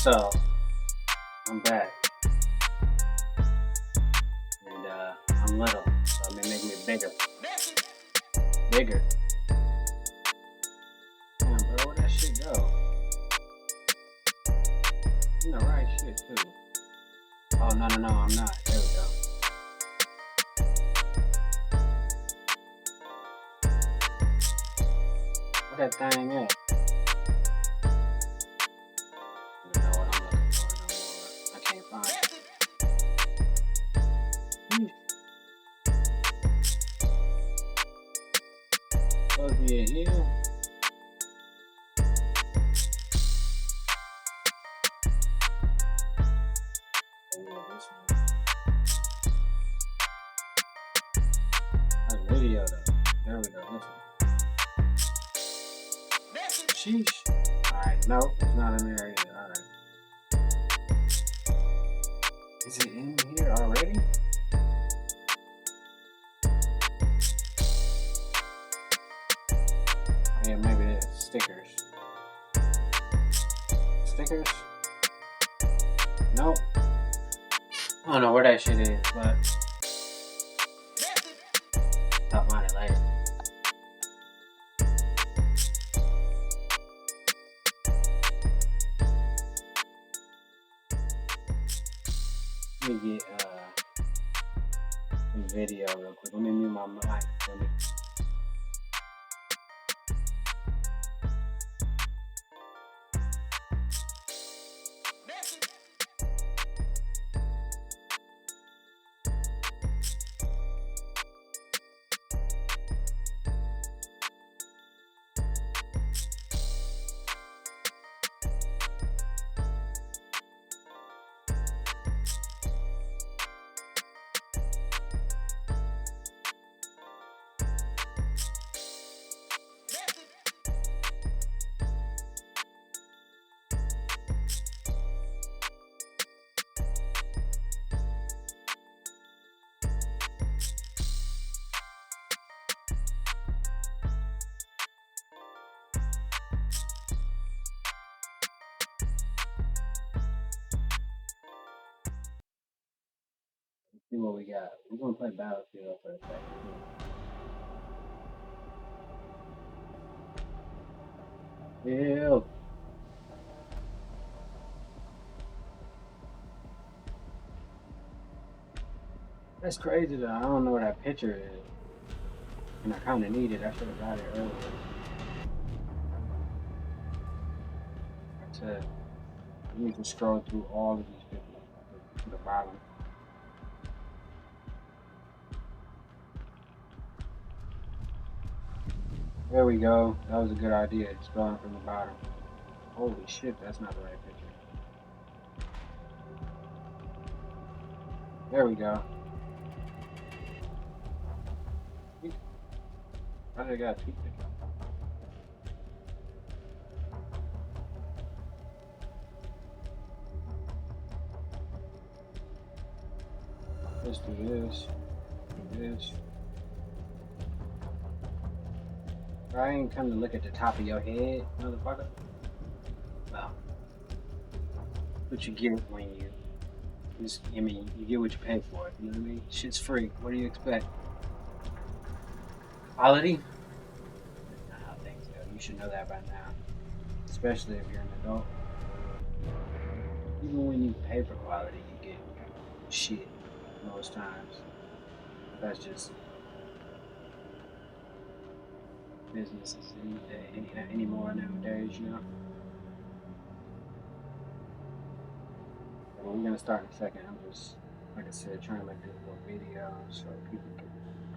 So, I'm back. And I'm little, so it may make me bigger. Bigger. Damn, bro, where'd that shit go? I'm the right shit, too. Oh, no, I'm not. There we go. Where that thing at? I don't know what I'm looking for no more. I can't find it. Supposed to be in here. That's video though. There we go. Listen. Sheesh. Alright, nope, it's not in there either. Alright. Is it in here already? Oh, yeah, maybe it is. Stickers. Stickers? Nope. I don't know where that shit is, but I'll find it later. Let me get a video real quick. Let me mute my mic. Let me. See what we got. We're gonna play Battlefield for a second. Ew. That's crazy though. I don't know where that picture is. And I kinda need it. I should have got it earlier. I said, you need to scroll through all of these pictures to the bottom. There we go. That was a good idea. Scrolling from the bottom. Holy shit, that's not the right picture. There we go. I think I got two pictures. Let's do this. Do this. I ain't come to look at the top of your head, motherfucker. Well, what you get when you just, I mean, you get what you pay for. You know what I mean? Shit's free. What do you expect? Quality? I don't think so. You should know that by now. Especially if you're an adult. Even when you pay for quality, you get shit most times. That's just businesses anymore nowadays, you know. Well, we're gonna start in a second. I'm just, like I said, trying to make this little video so people can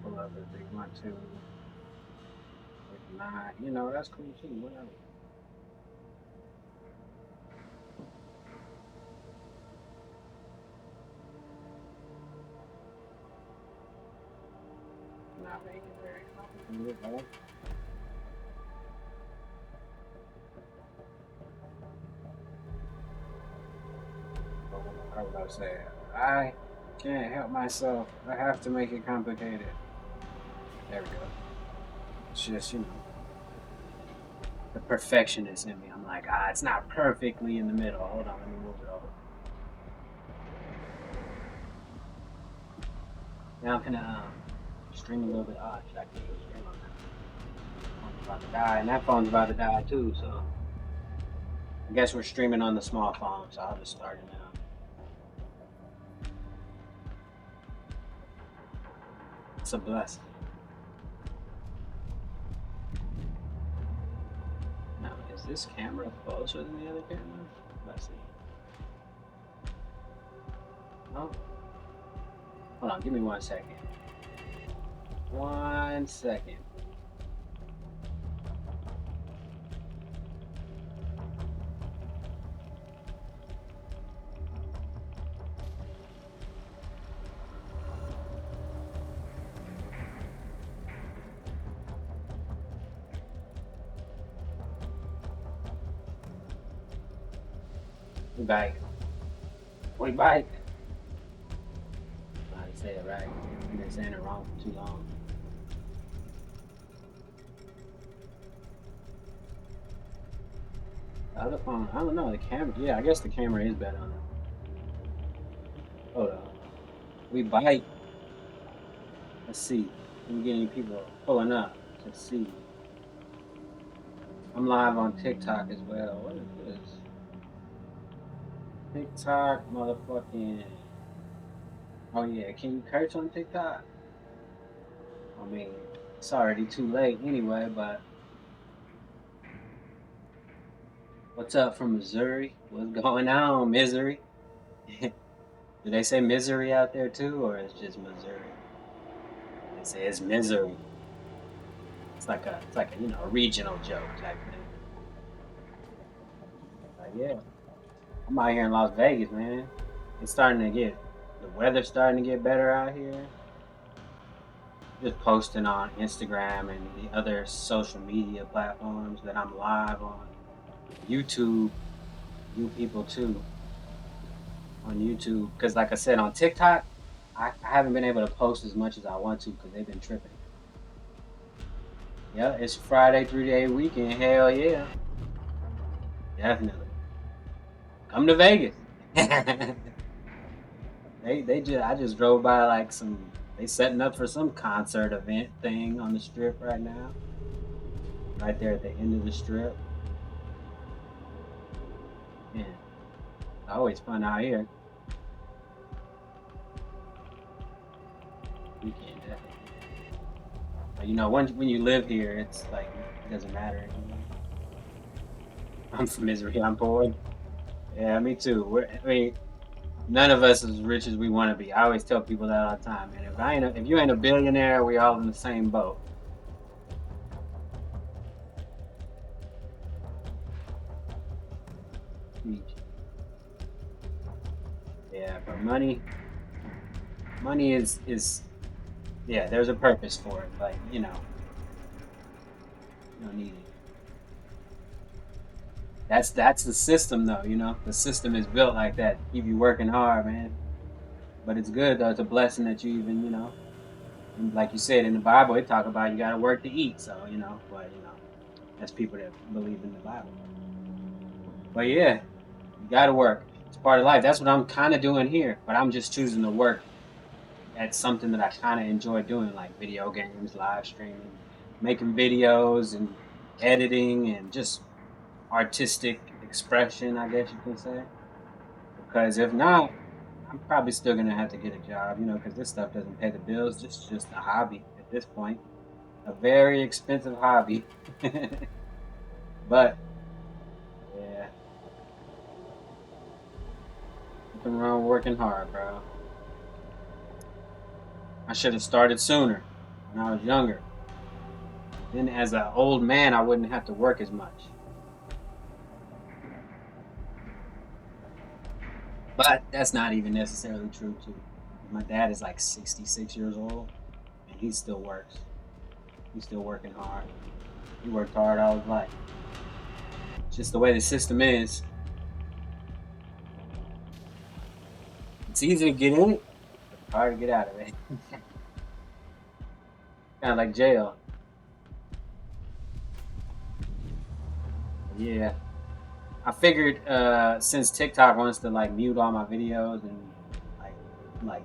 pull up if they want to. If not, you know, that's cool too. Whatever. Not making it very complicated, right? I was about to say, I can't help myself. I have to make it complicated. There we go. It's just, you know, the perfectionist in me. I'm like, it's not perfectly in the middle. Hold on, let me move it over. Now I'm gonna stream a little bit. Should I keep stream on that? Phone's about to die, and that phone's about to die too, so I guess we're streaming on the small phone, so I'll just start it now. It's a blessing. Now, is this camera closer than the other camera? Let's see. Oh. Hold on, give me 1 second. 1 second. We back. We back. I say it right. I've been saying it wrong for too long. The other phone, I don't know. The camera, yeah, I guess the camera is better on it. Hold on. We bite. Let's see. Can we get any people pulling up to see? I'm live on TikTok as well. What is this? TikTok, motherfucking. Oh yeah, can you curse on TikTok? I mean, it's already too late anyway, but what's up from Missouri? What's going on, Misery? Do they say misery out there too, or it's just Missouri? They say it's misery. It's like a you know, a regional joke type thing. Like, yeah, I'm out here in Las Vegas, man. It's starting to get, the weather's starting to get better out here. Just posting on Instagram and the other social media platforms that I'm live on. YouTube, you people too. On YouTube, because like I said, on TikTok, I haven't been able to post as much as I want to because they've been tripping. Yeah, it's Friday 3-day weekend. Hell yeah. Definitely. Come to Vegas. I just drove by like they setting up for some concert event thing on the strip right now. Right there at the end of the strip. Yeah. It's always fun out here. Weekend definitely. But, when you live here, it's like it doesn't matter anymore. I'm from misery. I'm poor. Yeah, me too. I mean, none of us as rich as we want to be. I always tell people that all the time, man. If you ain't a billionaire, we all in the same boat. Yeah, but money is yeah. There's a purpose for it. Like you don't need it. That's the system, though. The system is built like that. Keep you working hard, man. But it's good though. It's a blessing that you even and like you said in the Bible, they talk about you got to work to eat. So but that's people that believe in the Bible. But yeah, you got to work. It's part of life. That's what I'm kind of doing here. But I'm just choosing to work at something that I kind of enjoy doing, like video games, live streaming, making videos, and editing, and just artistic expression, I guess you can say. Because if not, I'm probably still gonna have to get a job, because this stuff doesn't pay the bills. It's just a hobby at this point, a very expensive hobby. But yeah, nothing wrong with working hard, bro. I should have started sooner when I was younger. Then, as an old man, I wouldn't have to work as much. But that's not even necessarily true, too. My dad is like 66 years old, and he still works. He's still working hard. He worked hard all his life. It's just the way the system is. It's easy to get in it, but it's hard to get out of it. Kind of like jail. Yeah. I figured since TikTok wants to like mute all my videos and like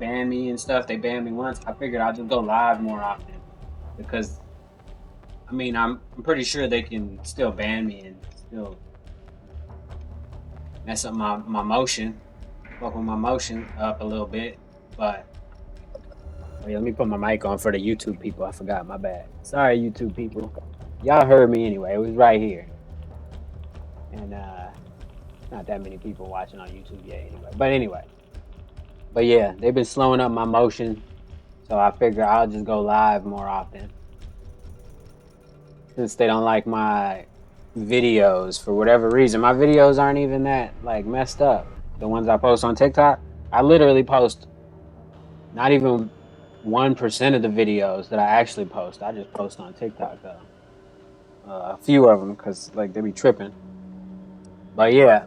ban me and stuff. They banned me once. I figured I'll just go live more often because I mean I'm pretty sure they can still ban me and still mess up my motion, fuck with my motion up a little bit. But wait, let me put my mic on for the YouTube people. I forgot, my bad. Sorry, YouTube people. Y'all heard me anyway. It was right here, and not that many people watching on YouTube yet anyway. But yeah, they've been slowing up my motion, so I figure I'll just go live more often. Since they don't like my videos for whatever reason. My videos aren't even that like messed up. The ones I post on TikTok, I literally post not even 1% of the videos that I actually post. I just post on TikTok though. A few of them because like they be tripping. But yeah,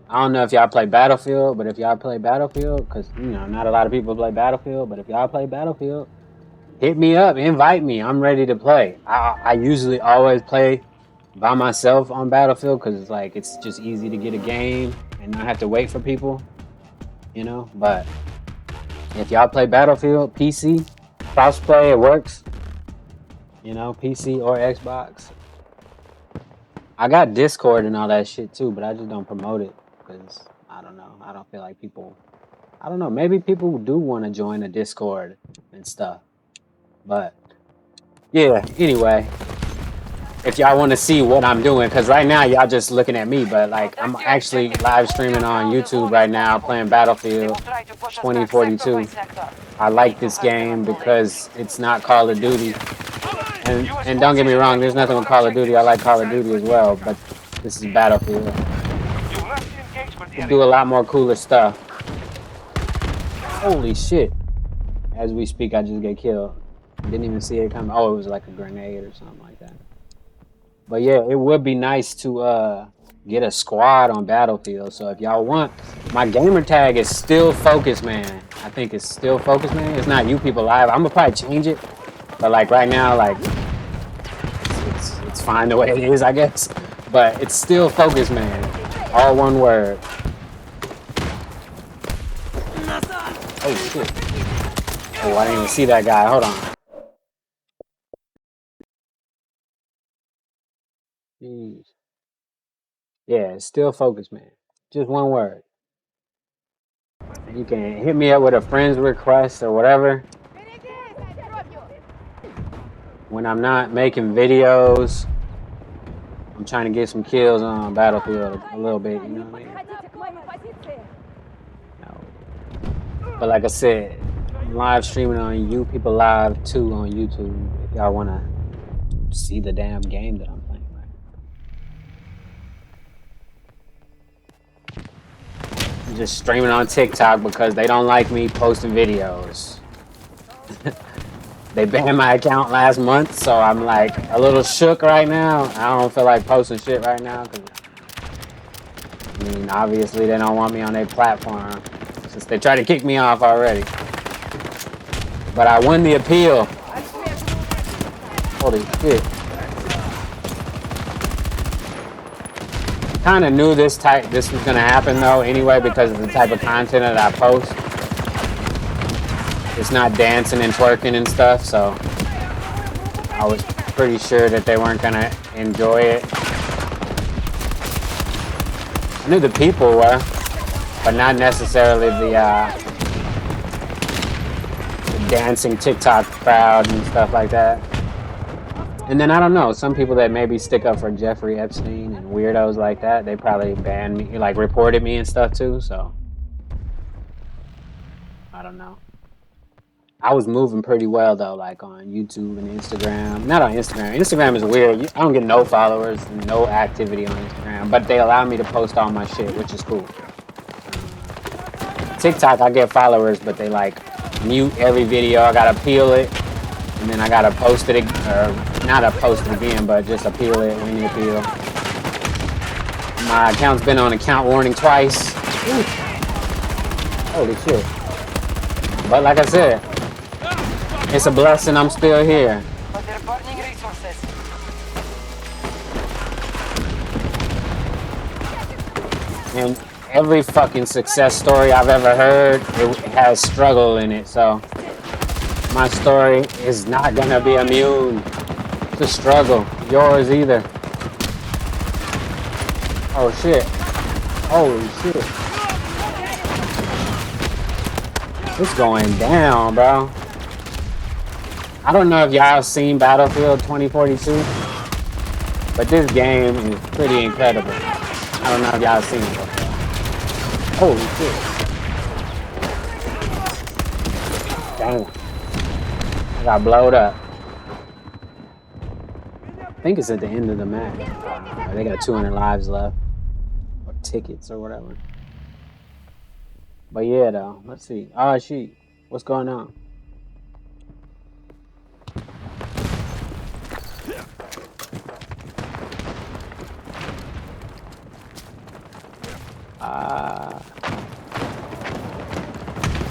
I don't know if y'all play Battlefield, but if y'all play Battlefield, because not a lot of people play Battlefield, but if y'all play Battlefield, hit me up, invite me. I'm ready to play. I usually always play by myself on Battlefield because it's just easy to get a game and not have to wait for people, But if y'all play Battlefield, PC, crossplay, it works. PC or Xbox. I got Discord and all that shit too, but I just don't promote it because I don't know. I don't feel like people. I don't know. Maybe people do want to join a Discord and stuff, but yeah. Anyway, if y'all want to see what I'm doing, because right now y'all just looking at me, but like I'm actually live streaming on YouTube right now, playing Battlefield 2042. I like this game because it's not Call of Duty. And don't get me wrong, there's nothing with Call of Duty. I like Call of Duty as well, but this is Battlefield. We do a lot more cooler stuff. Holy shit. As we speak, I just get killed. Didn't even see it coming. Oh, it was like a grenade or something like that. But yeah, it would be nice to get a squad on Battlefield. So if y'all want, my gamer tag is still Focus Man. I think it's still Focus Man. It's not You People Live. I'm gonna probably change it. But like right now, like it's fine the way it is, I guess. But it's still Focus Man, all one word. Oh shit. Oh, I didn't even see that guy. Hold on. Jeez. Yeah, still focused, man. Just one word. You can hit me up with a friend's request or whatever. When I'm not making videos, I'm trying to get some kills on Battlefield a little bit, you know what I mean? No. But like I said, I'm live streaming on you people live too on YouTube if y'all want to see the damn game that I'm playing right. I'm just streaming on TikTok because they don't like me posting videos. They banned my account last month, so I'm like a little shook right now. I don't feel like posting shit right now because I mean, obviously they don't want me on their platform since they tried to kick me off already. But I won the appeal. Holy shit. Kind of knew this was gonna happen though anyway because of the type of content that I post. It's not dancing and twerking and stuff, so I was pretty sure that they weren't gonna enjoy it. I knew the people were, but not necessarily the dancing TikTok crowd and stuff like that. And then I don't know, some people that maybe stick up for Jeffrey Epstein and weirdos like that, they probably banned me, like reported me and stuff too, so I don't know. I was moving pretty well though, like on YouTube and Instagram. Not on Instagram. Instagram is weird. I don't get no followers, no activity on Instagram, but they allow me to post all my shit, which is cool. TikTok, I get followers, but they like mute every video. I gotta peel it, and then I gotta post it, or not post it again, but just appeal it when you appeal. My account's been on account warning twice. Ooh. Holy shit. But like I said, it's a blessing I'm still here. And every fucking success story I've ever heard, it has struggle in it, so my story is not gonna be immune to struggle. Yours either. Oh shit. Holy shit. It's going down, bro. I don't know if y'all seen Battlefield 2042, but this game is pretty incredible. I don't know if y'all seen it before. Holy shit. Damn. I got blowed up. I think it's at the end of the match. They got 200 lives left. Or tickets or whatever. But yeah, though. Let's see. Oh, shit. What's going on?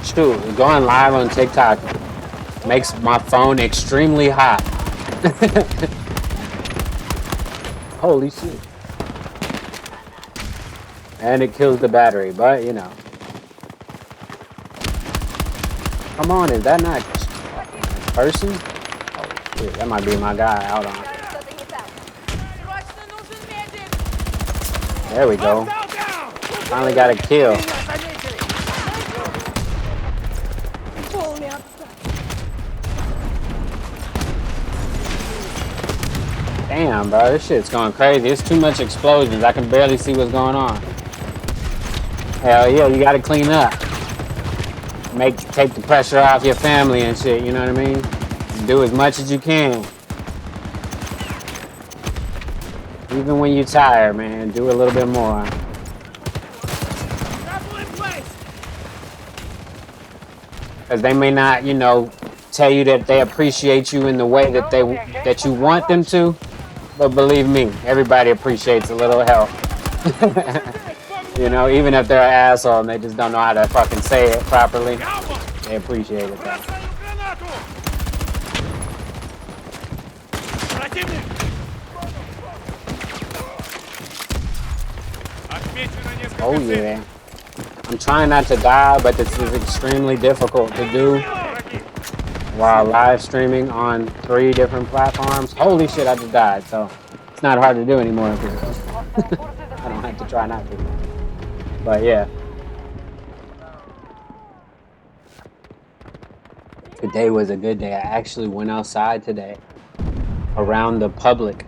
Shoot, going live on TikTok makes my phone extremely hot. Holy shit. And it kills the battery, but you know. Come on, is that not a person? Oh shit, that might be my guy out on. There we go. Finally got a kill. Damn, bro, this shit's going crazy. It's too much explosions. I can barely see what's going on. Hell yeah, you gotta clean up. Take the pressure off your family and shit, you know what I mean? Do as much as you can. Even when you're tired, man, do a little bit more. Because they may not, you know, tell you that they appreciate you in the way that you want them to. But believe me, everybody appreciates a little help. You know, even if they're an asshole and they just don't know how to fucking say it properly, they appreciate it though. Oh yeah. I'm I'm trying not to die, but this is extremely difficult to do while live streaming on 3 different platforms. Holy shit, I just died. So it's not hard to do anymore because I don't have to try not to. But yeah. Today was a good day. I actually went outside today around the public.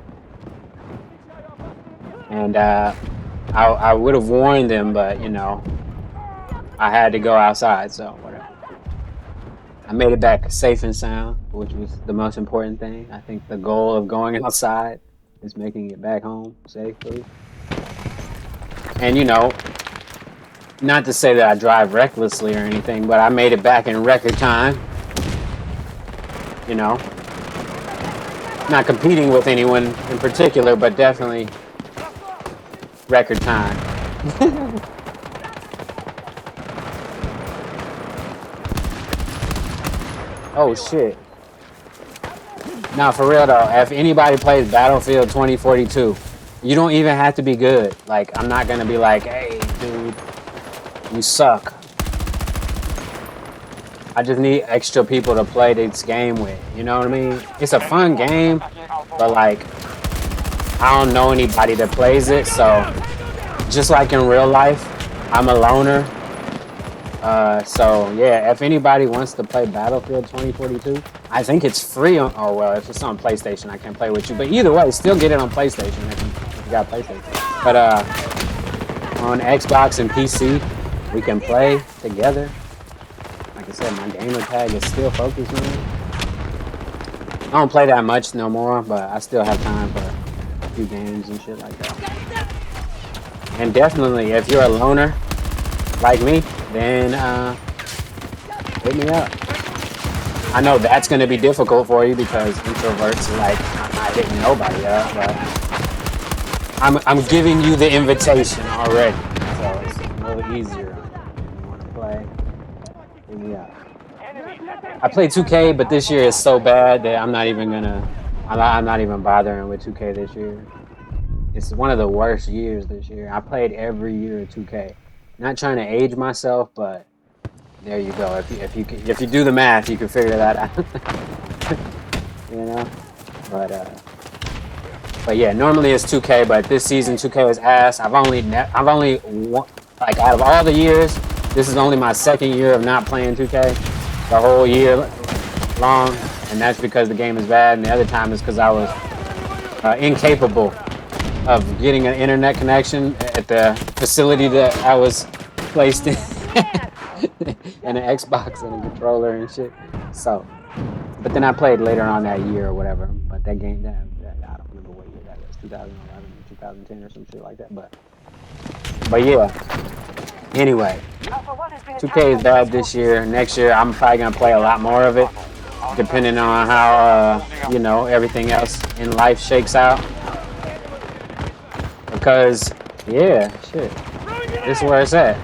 And I would have warned them, but you know, I had to go outside, so whatever. I made it back safe and sound, which was the most important thing. I think the goal of going outside is making it back home safely. And you know, not to say that I drive recklessly or anything, but I made it back in record time. You know, not competing with anyone in particular, but definitely record time. Oh shit. Now for real though, if anybody plays Battlefield 2042, you don't even have to be good. Like, I'm not gonna be like, hey dude, you suck. I just need extra people to play this game with, you know what I mean? It's a fun game, but like, I don't know anybody that plays it, so just like in real life, I'm a loner. So yeah, if anybody wants to play Battlefield 2042, I think it's free on, oh well, if it's on PlayStation, I can't play with you. But either way, still get it on PlayStation if you got PlayStation. But on Xbox and PC, we can play together. Like I said, my gamer tag is still focused on it. I don't play that much no more, but I still have time for a few games and shit like that. And definitely, if you're a loner like me, then hit me up. I know that's going to be difficult for you because introverts are like, I'm not hitting nobody up, but I'm giving you the invitation already, so it's a little easier. If you want to play, hit me up. I played 2K, but this year is so bad that I'm not even bothering with 2K this year. It's one of the worst years this year. I played every year of 2K. Not trying to age myself, but there you go. If you do the math, you can figure that out. You know, but yeah, normally it's 2K, but this season 2K is ass. I've only like out of all the years, this is only my 2nd year of not playing 2K, the whole year long, and that's because the game is bad. And the other time is because I was incapable of getting an internet connection at the facility that I was placed in, and an Xbox and a controller and shit. So, but then I played later on that year or whatever. But that game, that I don't remember what year that was, 2011 or 2010 or some shit like that. But yeah. Anyway, 2K is bad this year. Next year, I'm probably gonna play a lot more of it, depending on how you know, everything else in life shakes out. Because, yeah, shit, this is where it's at.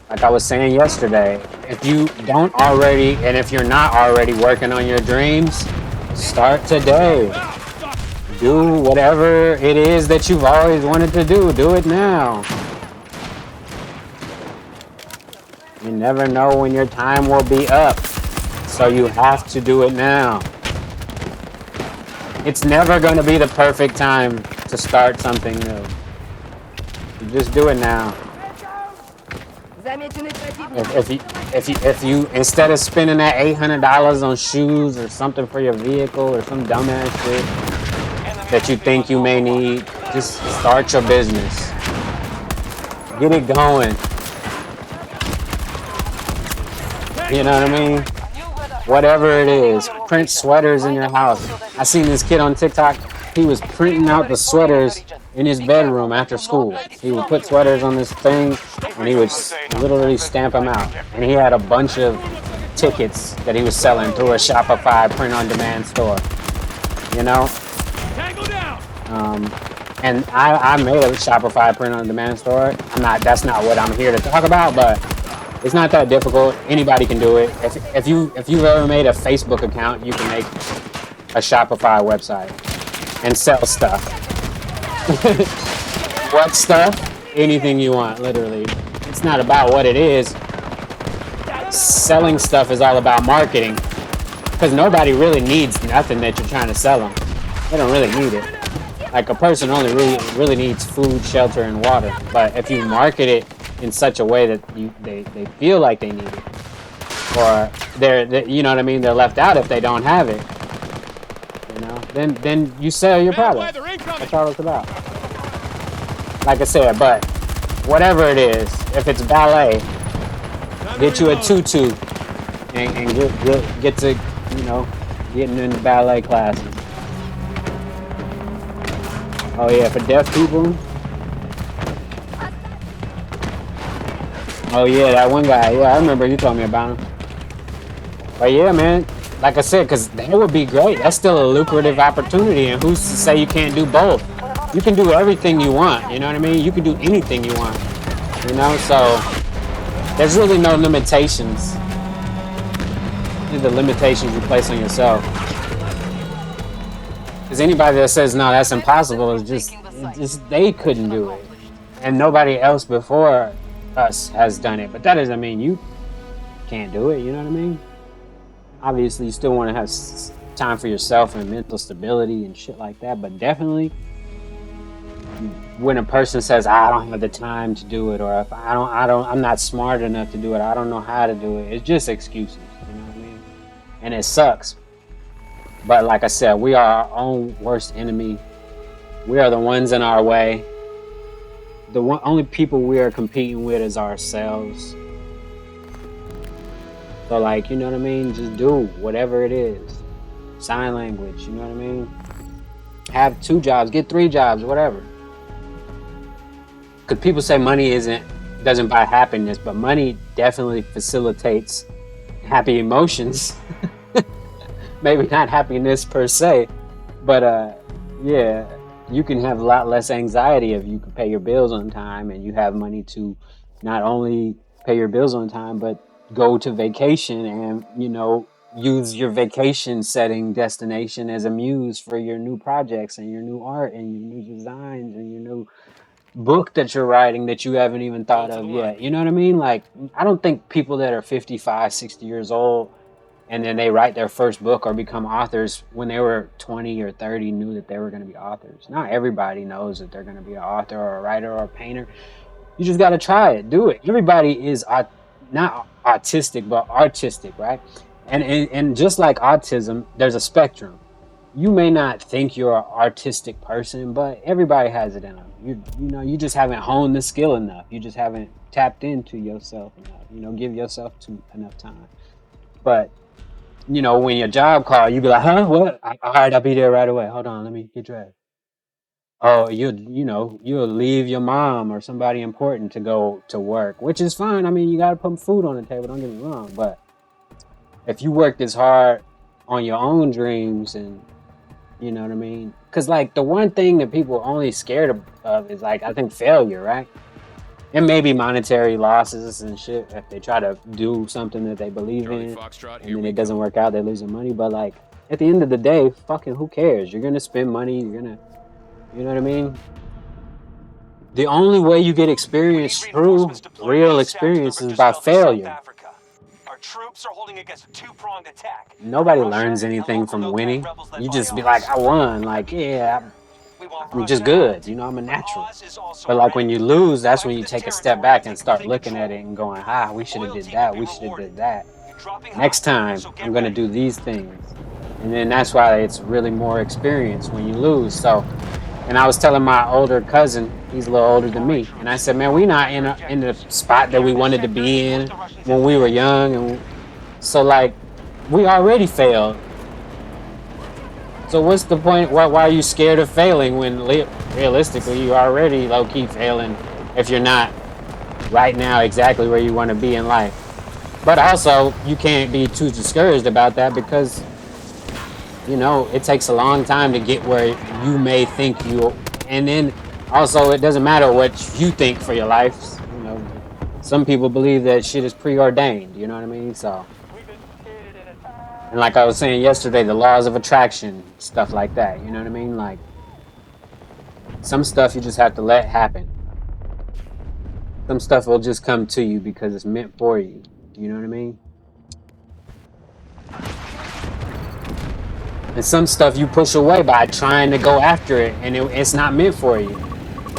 Like I was saying yesterday, if you don't already, and if you're not already working on your dreams, start today. Do whatever it is that you've always wanted to do. Do it now. You never know when your time will be up, so you have to do it now. It's never going to be the perfect time to start something new. You just do it now. If you instead of spending that $800 on shoes or something for your vehicle or some dumbass shit that you think you may need, just start your business. Get it going. You know what I mean? Whatever it is, print sweaters in your house. I seen this kid on TikTok. He was printing out the sweaters in his bedroom after school. He would put sweaters on this thing, and he would literally stamp them out. And he had a bunch of tickets that he was selling through a Shopify print-on-demand store. You know? And I made a Shopify print-on-demand store. That's not what I'm here to talk about, but it's not that difficult. Anybody can do it. If you've ever made a Facebook account, you can make a Shopify website and sell stuff. What stuff? anything you want, literally. It's not about what it is. Selling stuff is all about marketing. Because nobody really needs nothing that you're trying to sell them. They don't really need it. Like a person only really needs food, shelter, and water. But if you market it in such a way that they feel like they need it, or they're you know what I mean, they're left out if they don't have it. You know, then you sell your product. That's all it's about. Like I said, but whatever it is, if it's ballet, get you a tutu and get to, you know, getting into ballet classes. Oh yeah, for deaf people. Oh yeah, that one guy. Yeah, I remember you told me about him. But yeah, man, like I said, because that would be great. That's still a lucrative opportunity, and who's to say you can't do both? You can do everything you want, you know what I mean? You can do anything you want, you know? So there's really no limitations. The limitations you place on yourself. Because anybody that says, no, that's impossible, is just they couldn't do it. And nobody else before us has done it. But that doesn't mean you can't do it, you know what I mean? Obviously, you still want to have time for yourself and mental stability and shit like that. But definitely, when a person says, I don't have the time to do it, or if I'm not smart enough to do it, I don't know how to do it, it's just excuses, you know what I mean? And it sucks. But like I said, we are our own worst enemy. We are the ones in our way. The only people we are competing with is ourselves. So like, you know what I mean? Just do whatever it is. Sign language, you know what I mean? Have 2 jobs, get 3 jobs, whatever. Because people say money doesn't buy happiness, but money definitely facilitates happy emotions. Maybe not happiness per se, but yeah, you can have a lot less anxiety if you can pay your bills on time, and you have money to not only pay your bills on time, but go to vacation and, you know, use your vacation setting destination as a muse for your new projects and your new art and your new designs and your new book that you're writing that you haven't even thought of yet. You know what I mean? Like, I don't think people that are 55, 60 years old and then they write their first book or become authors when they were 20 or 30 knew that they were going to be authors. Not everybody knows that they're going to be an author or a writer or a painter. You just got to try it. Do it. Everybody is not autistic, but artistic, right? And just like autism, there's a spectrum. You may not think you're an artistic person, but everybody has it in them. You know, you just haven't honed the skill enough. You just haven't tapped into yourself enough. You know, give yourself enough time. But you know, when your job call, you be like, huh, what? All right, I'll be there right away. Hold on, let me get dressed. Oh, you'll leave your mom or somebody important to go to work, which is fine. I mean, you gotta put food on the table, don't get me wrong. But if you work this hard on your own dreams, and you know what I mean? Because like the one thing that people are only scared of is like, I think, failure, right? And maybe monetary losses and shit if they try to do something that they believe in and then it doesn't work out, they're losing money. But like at the end of the day, fucking who cares? You're gonna spend money, you know what I mean? The only way you get experience, true, real experience, is by failure. Our troops are holding against a two-pronged attack. Nobody learns anything from winning. You just be like, I won, like, yeah, I'm just good, you know, I'm a natural. But like when you lose, that's when you take a step back and start looking at it and going, we should have did that, we should have did that. Next time, I'm gonna do these things. And then that's why it's really more experience when you lose. So, and I was telling my older cousin, he's a little older than me, and I said, man, we not in the spot that we wanted to be in when we were young, and so like, we already failed. So what's the point? Why are you scared of failing when realistically you're already low-key failing if you're not right now exactly where you want to be in life? But also, you can't be too discouraged about that because, you know, it takes a long time to get where you may think you. And then also, it doesn't matter what you think for your life. You know, some people believe that shit is preordained. You know what I mean? So. And like I was saying yesterday, the laws of attraction, stuff like that, you know what I mean? Like, some stuff you just have to let happen. Some stuff will just come to you because it's meant for you. You know what I mean? And some stuff you push away by trying to go after it, and it's not meant for you.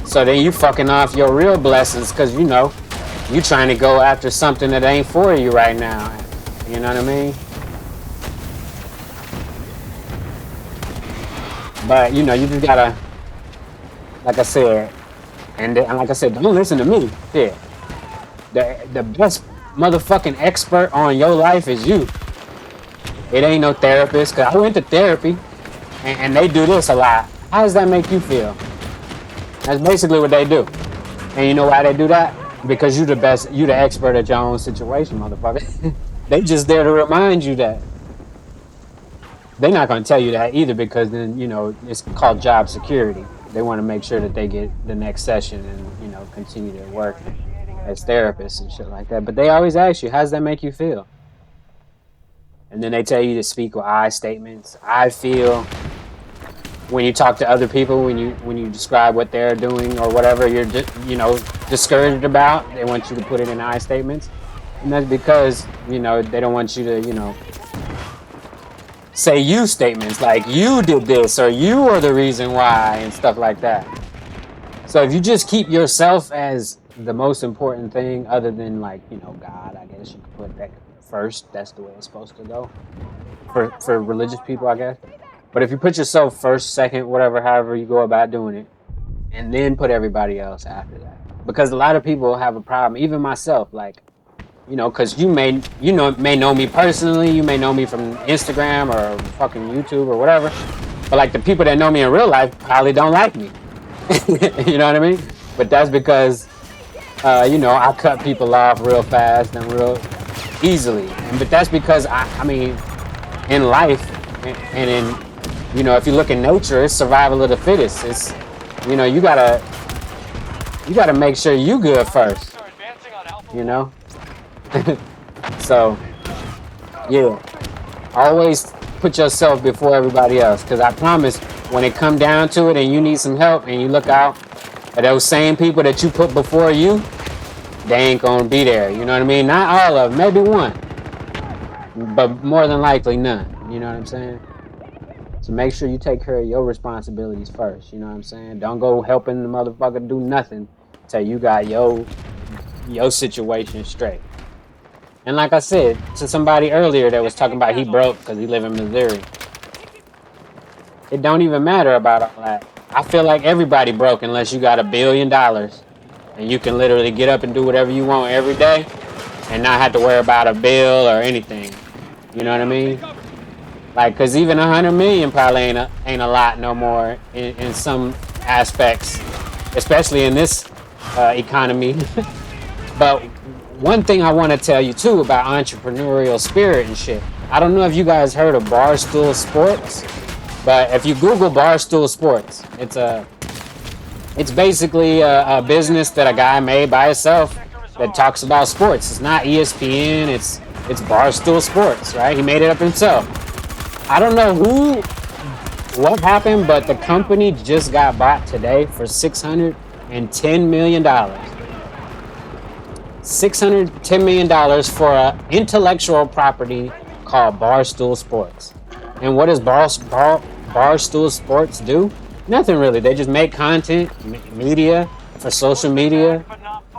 So then you fucking off your real blessings because, you know, you trying to go after something that ain't for you right now. You know what I mean? But, you know, you just gotta, like I said, and like I said, don't listen to me. Yeah. The best motherfucking expert on your life is you. It ain't no therapist, because I went to therapy, and they do this a lot. How does that make you feel? That's basically what they do. And you know why they do that? Because you the expert at your own situation, motherfucker. They just there to remind you that. They're not going to tell you that either, because then, you know, it's called job security. They want to make sure that they get the next session and, you know, continue their work as therapists and shit like that. But they always ask you, how does that make you feel? And then they tell you to speak with I statements. I feel. When you talk to other people, when you describe what they're doing or whatever you're discouraged about, they want you to put it in I statements. And that's because, you know, they don't want you to, you know, say you statements like you did this or you are the reason why and stuff like that. So if you just keep yourself as the most important thing, other than, like, you know, God, I guess you could put that first. That's the way it's supposed to go for religious people, I guess. But if you put yourself first, second, whatever, however you go about doing it, and then put everybody else after that, because a lot of people have a problem, even myself, like, you know, because you may know me personally, you may know me from Instagram or fucking YouTube or whatever, but like the people that know me in real life probably don't like me. You know what I mean? But that's because, you know, I cut people off real fast and real easily. But that's because I mean, in life and in, you know, if you look in nature, it's survival of the fittest. It's, you know, you gotta make sure you good first. You know. So, yeah, always put yourself before everybody else, because I promise when it come down to it and you need some help and you look out at those same people that you put before you, they ain't gonna be there. You know what I mean? Not all of them, maybe one, but more than likely none. You know what I'm saying? So make sure you take care of your responsibilities first. You know what I'm saying? Don't go helping the motherfucker do nothing till you got your situation straight. And like I said to somebody earlier that was talking about he broke because he live in Missouri, it don't even matter about all that. I feel like everybody broke unless you got $1 billion and you can literally get up and do whatever you want every day and not have to worry about a bill or anything. You know what I mean? Like, cause even 100 million probably ain't a lot no more in some aspects, especially in this economy. But one thing I want to tell you too about entrepreneurial spirit and shit. I don't know if you guys heard of Barstool Sports, but if you Google Barstool Sports, it's basically a business that a guy made by himself that talks about sports. It's not ESPN. It's Barstool Sports, right? He made it up himself. I don't know what happened, but the company just got bought today for $610 million. $610 million for an intellectual property called Barstool Sports. And what does Barstool Sports do? Nothing really. They just make content, media for social media.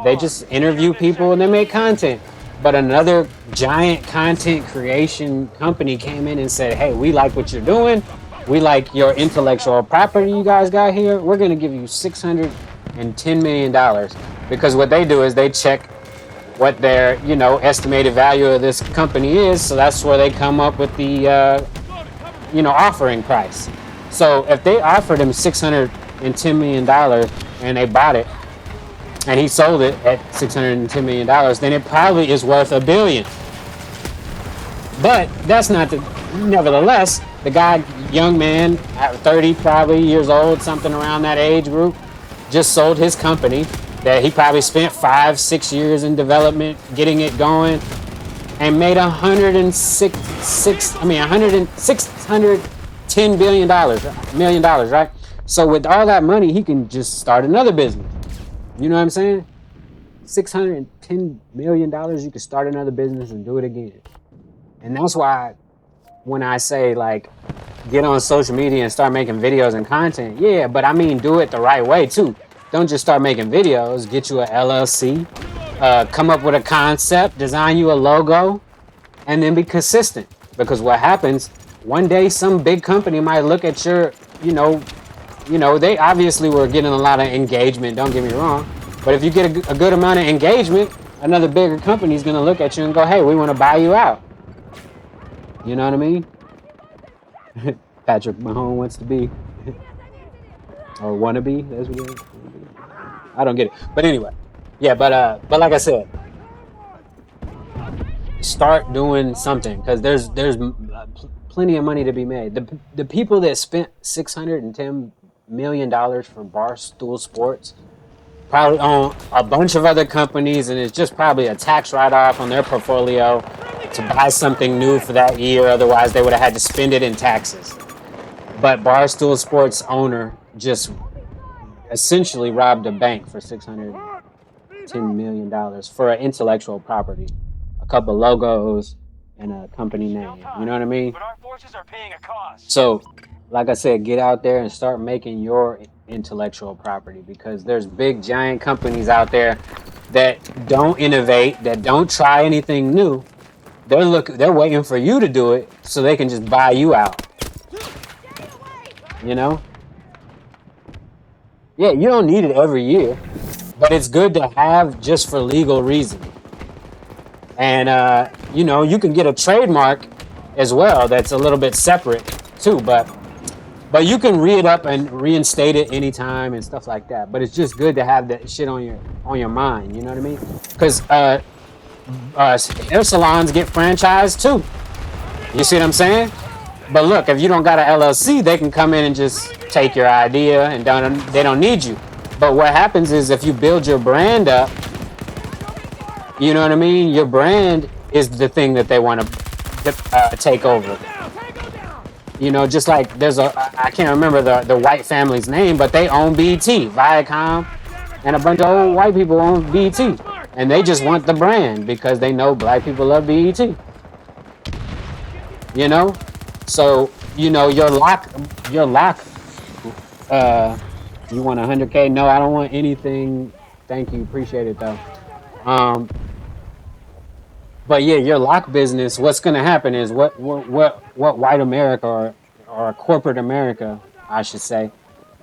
They just interview people and they make content. But another giant content creation company came in and said, hey, we like what you're doing. We like your intellectual property you guys got here. We're going to give you $610 million. Because what they do is they check what their, you know, estimated value of this company is. So that's where they come up with the, you know, offering price. So if they offered him $610 million and they bought it, and he sold it at $610 million, then it probably is worth $1 billion. But that's not nevertheless, the guy, young man, 30 probably years old, something around that age group, just sold his company that he probably spent 5-6 years in development, getting it going, and made $610 million, right? So with all that money, he can just start another business. You know what I'm saying? $610 million, you could start another business and do it again. And that's why when I say like get on social media and start making videos and content, yeah, but I mean do it the right way too. Don't just start making videos. Get you a LLC, come up with a concept, design you a logo, and then be consistent. Because what happens one day, some big company might look at your, they obviously were getting a lot of engagement. Don't get me wrong, but if you get a good amount of engagement, another bigger company is gonna look at you and go, "Hey, we want to buy you out." You know what I mean? Patrick Mahomes wants to be, or wanna be. That's what it is. I don't get it, but anyway, yeah. But like I said, start doing something because there's plenty of money to be made. The people that spent $610 million for Barstool Sports probably own a bunch of other companies, and it's just probably a tax write-off on their portfolio to buy something new for that year. Otherwise, they would have had to spend it in taxes. But Barstool Sports owner just essentially robbed a bank for $610 million for an intellectual property, a couple logos, and a company name. You know what I mean? But our forces are paying a cost. So, like I said, get out there and start making your intellectual property because there's big giant companies out there that don't innovate, that don't try anything new. They're waiting for you to do it so they can just buy you out. You know? Yeah, you don't need it every year, but it's good to have just for legal reason. And you can get a trademark as well that's a little bit separate too, but you can re-it up and reinstate it anytime and stuff like that. But it's just good to have that shit on your mind, you know what I mean? Because hair salons get franchised too. You see what I'm saying? But look, if you don't got an LLC, they can come in and just take your idea and they don't need you. But what happens is if you build your brand up, you know what I mean? Your brand is the thing that they want to take over. You know, just like I can't remember the white family's name, but they own BET, Viacom, and a bunch of old white people own BET. And they just want the brand because they know black people love BET. You know? So, your lock, you want 100K? No, I don't want anything. Thank you. Appreciate it though. But yeah, your lock business, what's going to happen is what white America or corporate America, I should say,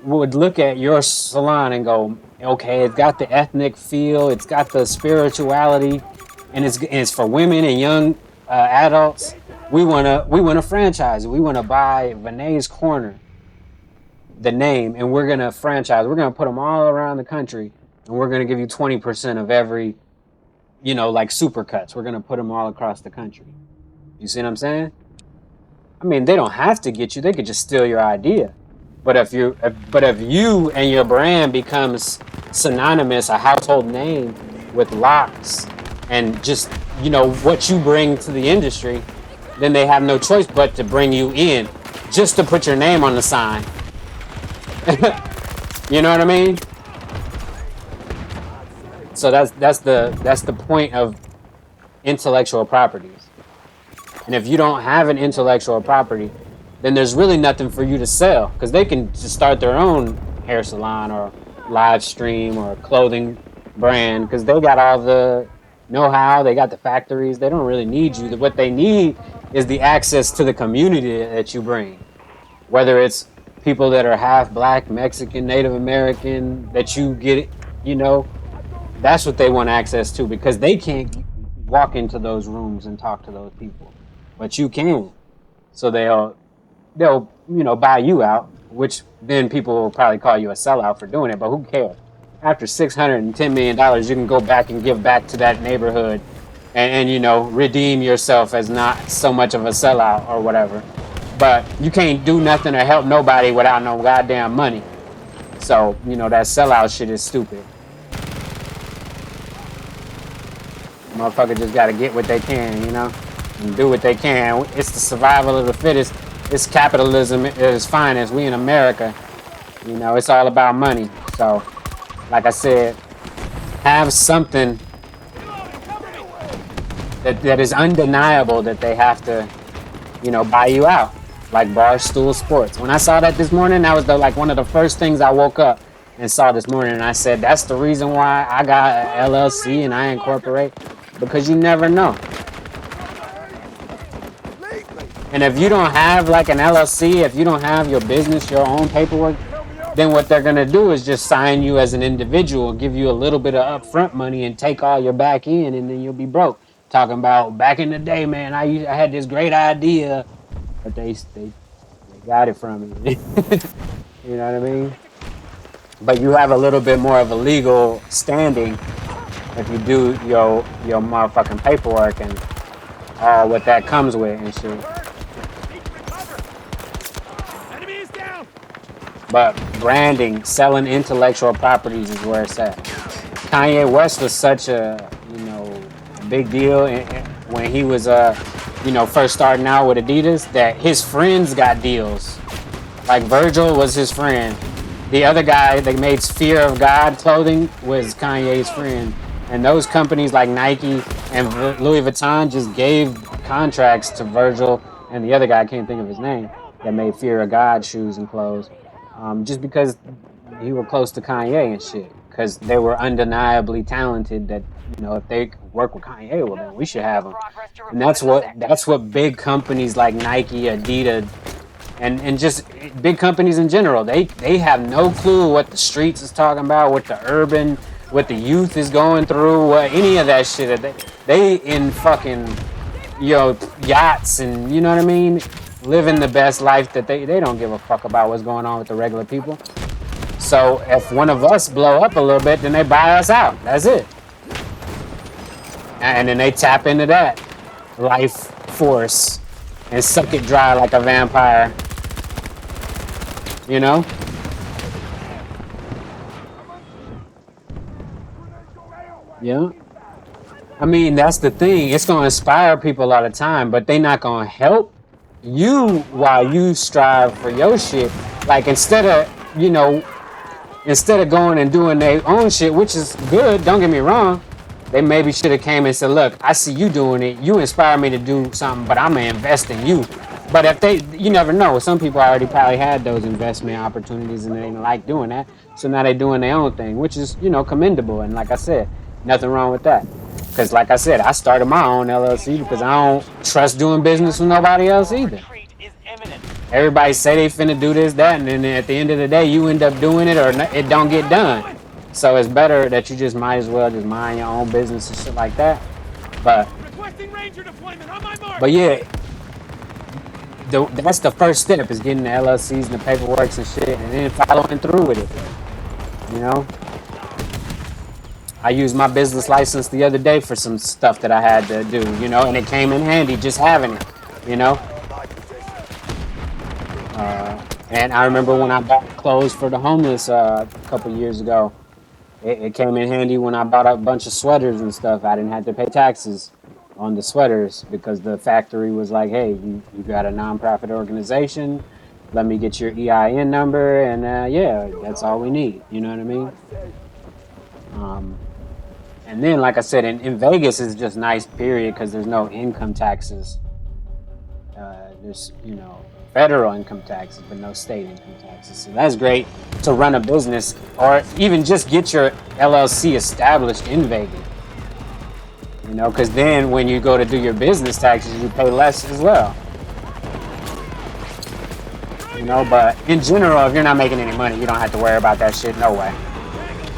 would look at your salon and go, okay, it's got the ethnic feel, it's got the spirituality, and it's for women and young adults. We want to franchise. We want to buy Vinay's Corner, the name, and we're going to franchise. We're going to put them all around the country, and we're going to give you 20% of every, like supercuts. We're going to put them all across the country. You see what I'm saying? I mean, they don't have to get you. They could just steal your idea. But if you and your brand becomes synonymous, a household name with locks and just, what you bring to the industry, then they have no choice but to bring you in just to put your name on the sign. You know what I mean? So that's the point of intellectual properties. And if you don't have an intellectual property, then there's really nothing for you to sell because they can just start their own hair salon or live stream or clothing brand because they got all the know-how, they got the factories. They don't really need you. What they need is the access to the community that you bring, whether it's people that are half black, Mexican, Native American, that you get, that's what they want access to because they can't walk into those rooms and talk to those people, but you can. So they'll buy you out, which then people will probably call you a sellout for doing it, but who cares? After $610 million, you can go back and give back to that neighborhood and redeem yourself as not so much of a sellout or whatever. But you can't do nothing or help nobody without no goddamn money. So, that sellout shit is stupid. Motherfucker just gotta get what they can, and do what they can. It's the survival of the fittest. It's capitalism at its finest. We in America, it's all about money. So, like I said, have something that is undeniable that they have to, buy you out, like Barstool Sports. When I saw that this morning, that was like one of the first things I woke up and saw this morning, and I said, that's the reason why I got an LLC and I incorporate, because you never know. And if you don't have like an LLC, if you don't have your business, your own paperwork, then what they're gonna do is just sign you as an individual, give you a little bit of upfront money, and take all your back end, and then you'll be broke. Talking about back in the day, man, I had this great idea, but they got it from me. You know what I mean? But you have a little bit more of a legal standing if you do your motherfucking paperwork and all what that comes with and shit. But branding, selling intellectual properties is where it's at. Kanye West was such a big deal when he was first starting out with Adidas, that his friends got deals. Like Virgil was his friend. The other guy that made Fear of God clothing was Kanye's friend. And those companies like Nike and Louis Vuitton just gave contracts to Virgil and the other guy, I can't think of his name, that made Fear of God shoes and clothes. Just because he was close to Kanye and shit. Because they were undeniably talented that, if they work with Kanye, well, then we should have them. And that's what big companies like Nike, Adidas, and just big companies in general, they have no clue what the streets is talking about, what the youth is going through, what any of that shit. They in fucking yachts and, you know what I mean, living the best life that they don't give a fuck about what's going on with the regular people. So if one of us blow up a little bit, then they buy us out. That's it. And then they tap into that life force and suck it dry like a vampire. You know? Yeah. I mean, that's the thing. It's going to inspire people all the time, but they not going to help you while you strive for your shit. Like, instead of going and doing their own shit, which is good, don't get me wrong, they maybe should have came and said, look, I see you doing it. You inspire me to do something, but I'm going to invest in you. But you never know. Some people already probably had those investment opportunities and they didn't like doing that. So now they're doing their own thing, which is, commendable. And like I said, nothing wrong with that. Because like I said, I started my own LLC because I don't trust doing business with nobody else either. Everybody say they finna do this, that, and then at the end of the day, you end up doing it or it don't get done. So it's better that you just might as well just mind your own business and shit like that. But yeah, that's the first step, is getting the LLCs and the paperwork and shit, and then following through with it. I used my business license the other day for some stuff that I had to do, and it came in handy just having it, And I remember when I bought clothes for the homeless a couple years ago, it came in handy when I bought a bunch of sweaters and stuff. I didn't have to pay taxes on the sweaters because the factory was like, hey, you got a nonprofit organization, let me get your EIN number, and yeah, that's all we need, you know what I mean? And then, like I said, in Vegas is just nice, period, because there's no income taxes. There's, federal income taxes, but no state income taxes. So that's great to run a business or even just get your LLC established in Vegas. Because then when you go to do your business taxes, you pay less as well. But in general, if you're not making any money, you don't have to worry about that shit. No way.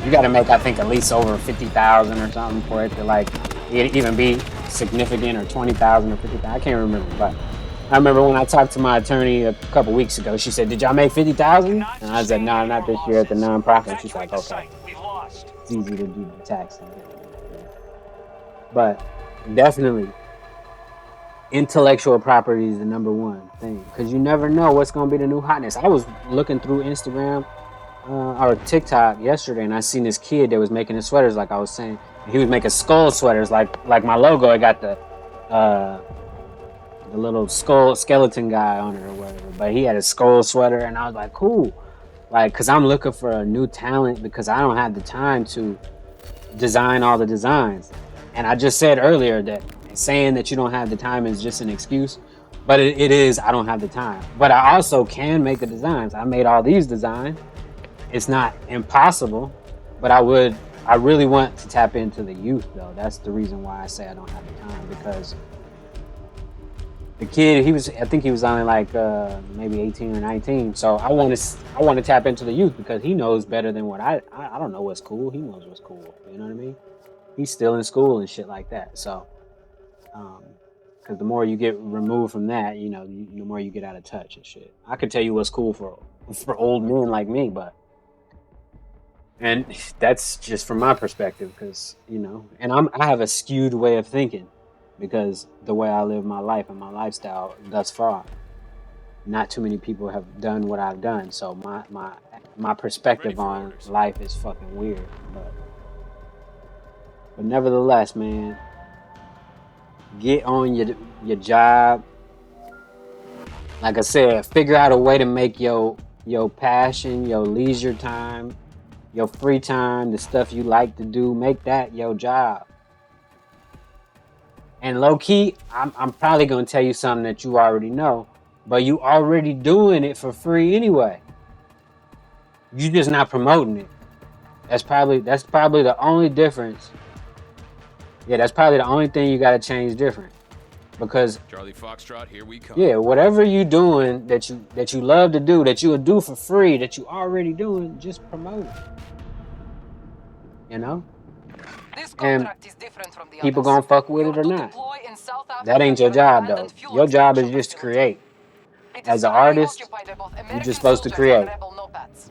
You got to make, I think, at least over 50,000 or something for it to like even be significant, or 20,000 or 50,000. I can't remember, but I remember when I talked to my attorney a couple weeks ago, she said, did y'all make 50,000? And I said, no, not this year at the nonprofit. She's like, okay, it's easy to do the taxing. But definitely, intellectual property is the number one thing, because you never know what's going to be the new hotness. I was looking through Instagram or TikTok yesterday, and I seen this kid that was making his sweaters, like I was saying. He was making skull sweaters, like my logo. I got the little skull skeleton guy on it or whatever, but he had a skull sweater, and I was like, cool, like, because I'm looking for a new talent, because I don't have the time to design all the designs. And I just said earlier that saying that you don't have the time is just an excuse, but it is. I don't have the time, but I also can make the designs. I made all these designs. It's not impossible, but I really want to tap into the youth though. That's the reason why I say I don't have the time, because the kid, I think he was only like maybe 18 or 19. So I want to tap into the youth because he knows better than what I don't know what's cool. He knows what's cool. You know what I mean? He's still in school and shit like that. So, because the more you get removed from that, you know, the more you get out of touch and shit. I could tell you what's cool for old men like me, and that's just from my perspective, because you know, and I have a skewed way of thinking because the way I live my life and my lifestyle thus far, not too many people have done what I've done. So my perspective on life is fucking weird, but nevertheless, man, get on your job. Like I said, figure out a way to make your passion, your leisure time, your free time, the stuff you like to do, make that your job. And low key, I'm probably gonna tell you something that you already know, but you already doing it for free anyway. You just not promoting it. That's probably the only difference. Yeah, that's probably the only thing you gotta change different. Because Charlie Foxtrot, here we come. yeah, whatever you doing that you love to do, that you would do for free, that you already doing, just promote it. You know? This And contract is different from the people others. gonna fuck with it or You're to not. deploy in South That ain't your Africa job near an though. abandoned fuel Your job is extraction just to facility. create. It is As an currently artist, occupied by both you're American just supposed to soldiers create. and rebel NOPADs.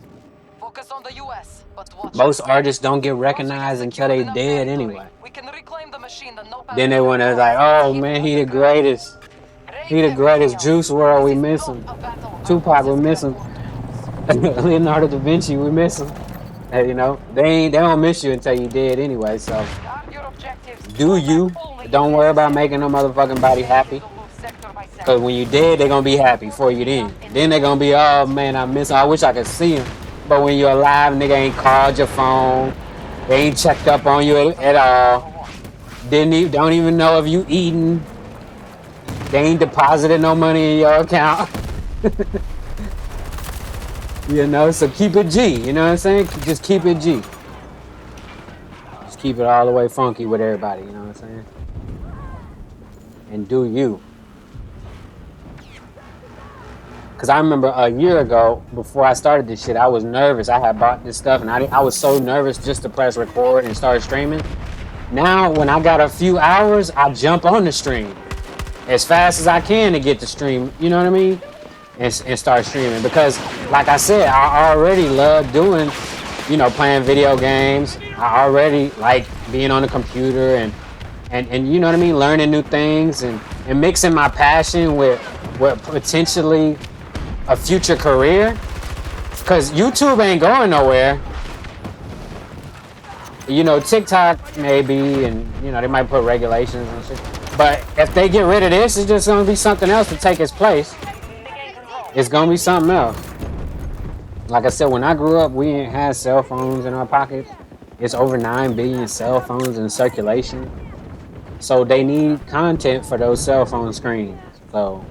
Focus on the US, but watch Most us. artists don't get Once we recognized get until secured they enough dead territory, anyway. we can reclaim the machine the NOPAD Then they leader wanna owns like, and oh keep man, it he the underground. greatest. He Raid the everything greatest. else. Juice WRLD, we This is miss not him. a battle. Tupac, we Our miss bosses him. can afford to lose. Leonardo da Vinci, we miss him. And, you know, they don't miss you until you dead anyway. So Guard your objectives. do Fall you? back only But don't if worry about necessary. making no motherfucking body happy. Objectives will move sector by sector. Cause when you dead, they gonna be happy for you then. Then they gonna be, oh man, I miss him. I wish I could see him. But when you're alive, nigga ain't called your phone. They ain't checked up on you at all. Don't even know if you eating. They ain't deposited no money in your account. You know, so keep it G. You know what I'm saying? Just keep it G. Just keep it all the way funky with everybody. You know what I'm saying? And do you. Because I remember a year ago, before I started this shit, I was nervous. I had bought this stuff, and I was so nervous just to press record and start streaming. Now, when I got a few hours, I jump on the stream as fast as I can to get the stream, you know what I mean? And start streaming. Because, like I said, I already love doing, you know, playing video games. I already like being on the computer and you know what I mean? Learning new things and mixing my passion with potentially a future career, because YouTube ain't going nowhere. You know, TikTok maybe, and you know they might put regulations and shit. But if they get rid of this, it's just gonna be something else to take its place. It's gonna be something else. Like I said, when I grew up, we ain't had cell phones in our pockets. It's over 9 billion cell phones in circulation. So they need content for those cell phone screens. So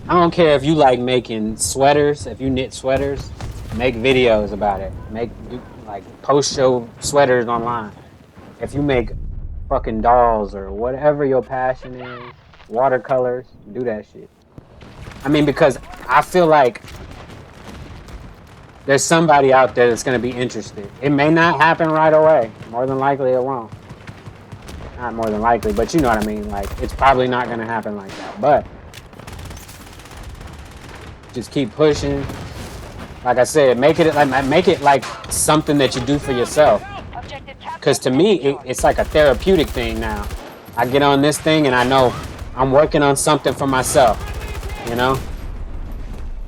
I don't care if you like making sweaters, if you knit sweaters, make videos about it. Post your sweaters online. If you make fucking dolls or whatever your passion is, watercolors, do that shit. I mean, because I feel like there's somebody out there that's gonna be interested. It may not happen right away. More than likely it won't. Not more than likely, but you know what I mean. Like, it's probably not gonna happen like that. But just keep pushing. Like I said, make it like something that you do for yourself. Because to me, it's like a therapeutic thing now. I get on this thing and I know I'm working on something for myself. You know?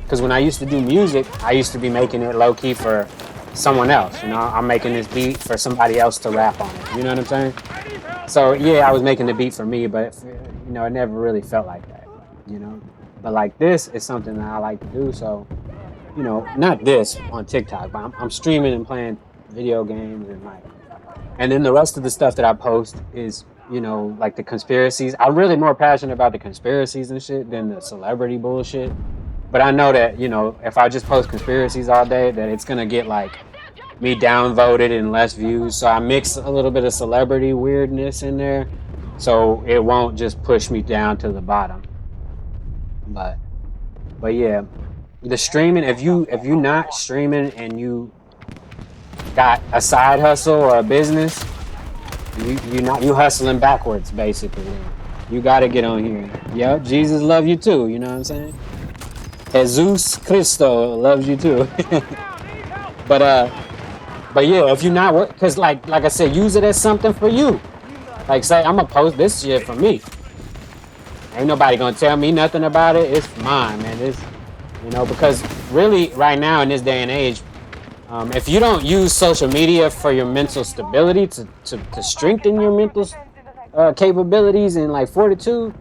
Because when I used to do music, I used to be making it low key for someone else. You know, I'm making this beat for somebody else to rap on it. You know what I'm saying? So yeah, I was making the beat for me, but you know, it never really felt like that. You know, but like this is something that I like to do. So, you know, not this on TikTok, but I'm streaming and playing video games and like And then the rest of the stuff that I post is, you know, like the conspiracies. I'm really more passionate about the conspiracies and shit than the celebrity bullshit. But I know that, you know, if I just post conspiracies all day, that it's gonna get like me downvoted and less views. So I mix a little bit of celebrity weirdness in there, so it won't just push me down to the bottom. But yeah, the streaming. If you not streaming and you got a side hustle or a business, you hustling backwards basically. You gotta get on here. Yep, Jesus love you too. You know what I'm saying? Jesus Cristo loves you too. but yeah, if you not work, cause like I said, use it as something for you. Like say I'm gonna post this shit for me. Ain't nobody gonna tell me nothing about it. It's mine, man. It's, you know, because really right now in this day and age, if you don't use social media for your mental stability to strengthen your mental capabilities and like fortitude,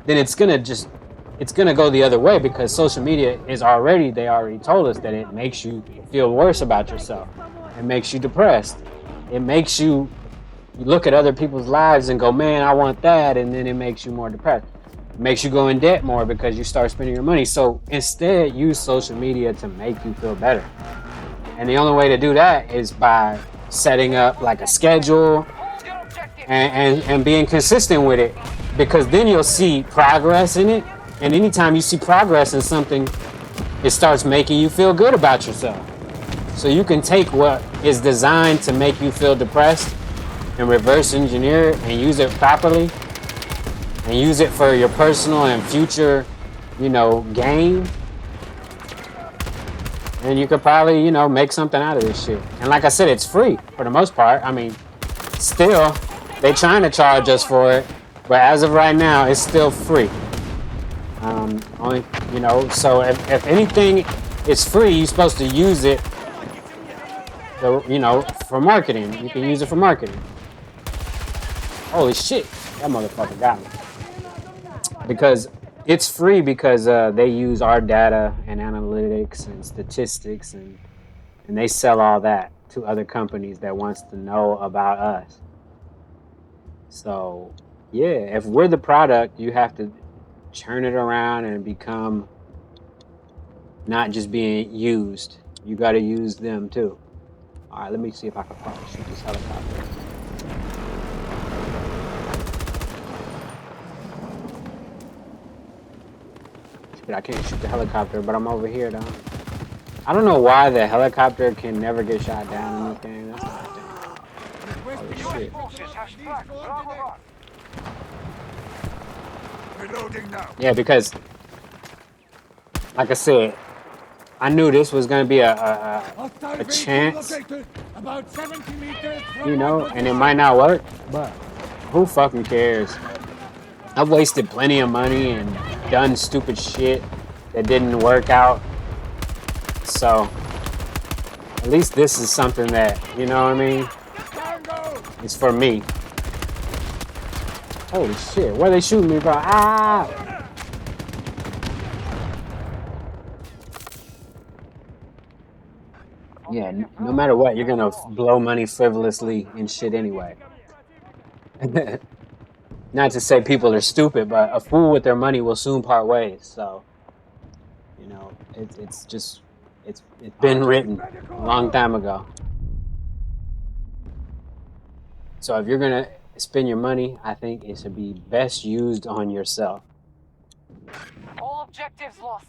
then it's gonna go the other way, because social media is they already told us that it makes you feel worse about yourself. It makes you depressed. It makes you look at other people's lives and go, man, I want that, and then it makes you more depressed. It makes you go in debt more because you start spending your money. So instead, use social media to make you feel better. And the only way to do that is by setting up like a schedule and being consistent with it, because then you'll see progress in it. And anytime you see progress in something, it starts making you feel good about yourself. So you can take what is designed to make you feel depressed and reverse engineer it and use it properly and use it for your personal and future, you know, gain. And you could probably, you know, make something out of this shit. And like I said, it's free for the most part. I mean, still, they trying to charge us for it, but as of right now, it's still free. Only, you know, so if anything is free, you're supposed to use it, you know, for marketing. You can use it for marketing. Holy shit, that motherfucker got me. Because it's free, because they use our data and analytics and statistics, and they sell all that to other companies that wants to know about us. So yeah, if we're the product, you have to turn it around and become not just being used. You got to use them too. All right, let me see if I can probably shoot this helicopter. Shit, I can't shoot the helicopter, but I'm over here though. I don't know why the helicopter can never get shot down in this game. That's not a thing. Oh shit. Yeah, because like I said, I knew this was gonna be a chance, you know, and it might not work, but who fucking cares? I've wasted plenty of money and done stupid shit that didn't work out. So at least this is something that, you know what I mean? It's for me. Holy shit, where they shooting me, bro? Ah! Yeah, no matter what, you're gonna blow money frivolously and shit anyway. Not to say people are stupid, but a fool with their money will soon part ways. So, you know, it's been written a long time ago. So if you're gonna spend your money, I think it should be best used on yourself. All objectives lost.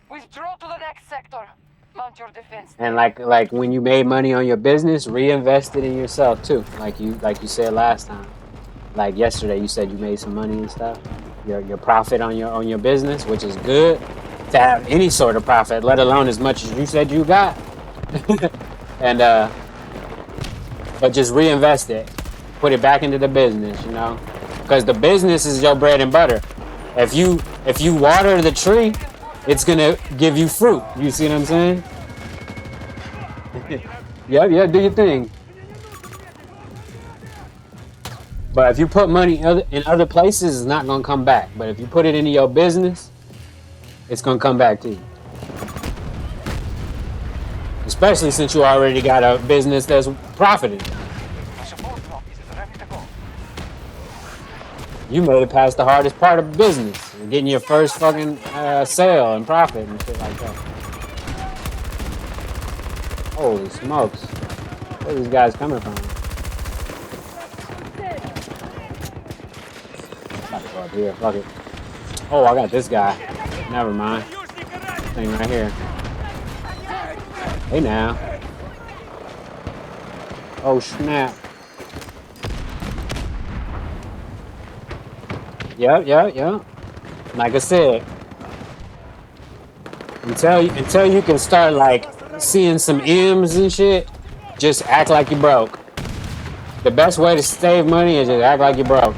Withdraw to the next sector. Mount your defense. And like when you made money on your business, reinvest it in yourself too. Like you said last time. Like yesterday, you said you made some money and stuff. Your profit on your business, which is good to have any sort of profit, let alone as much as you said you got. And but just reinvest it, put it back into the business, you know, because the business is your bread and butter. If you water the tree, it's gonna give you fruit. You see what I'm saying? Yeah, do your thing. But if you put money in other places, it's not gonna come back. But if you put it into your business, it's gonna come back to you. Especially since you already got a business that's profiting. You made it past the hardest part of business, getting your first fucking sale and profit and shit like that. Holy smokes! Where are these guys coming from? About to go up here. Fuck it. Oh, I got this guy. Never mind. Thing right here. Hey now. Oh snap. Yep. Like I said, until you can start like seeing some M's and shit, just act like you broke. The best way to save money is just act like you broke.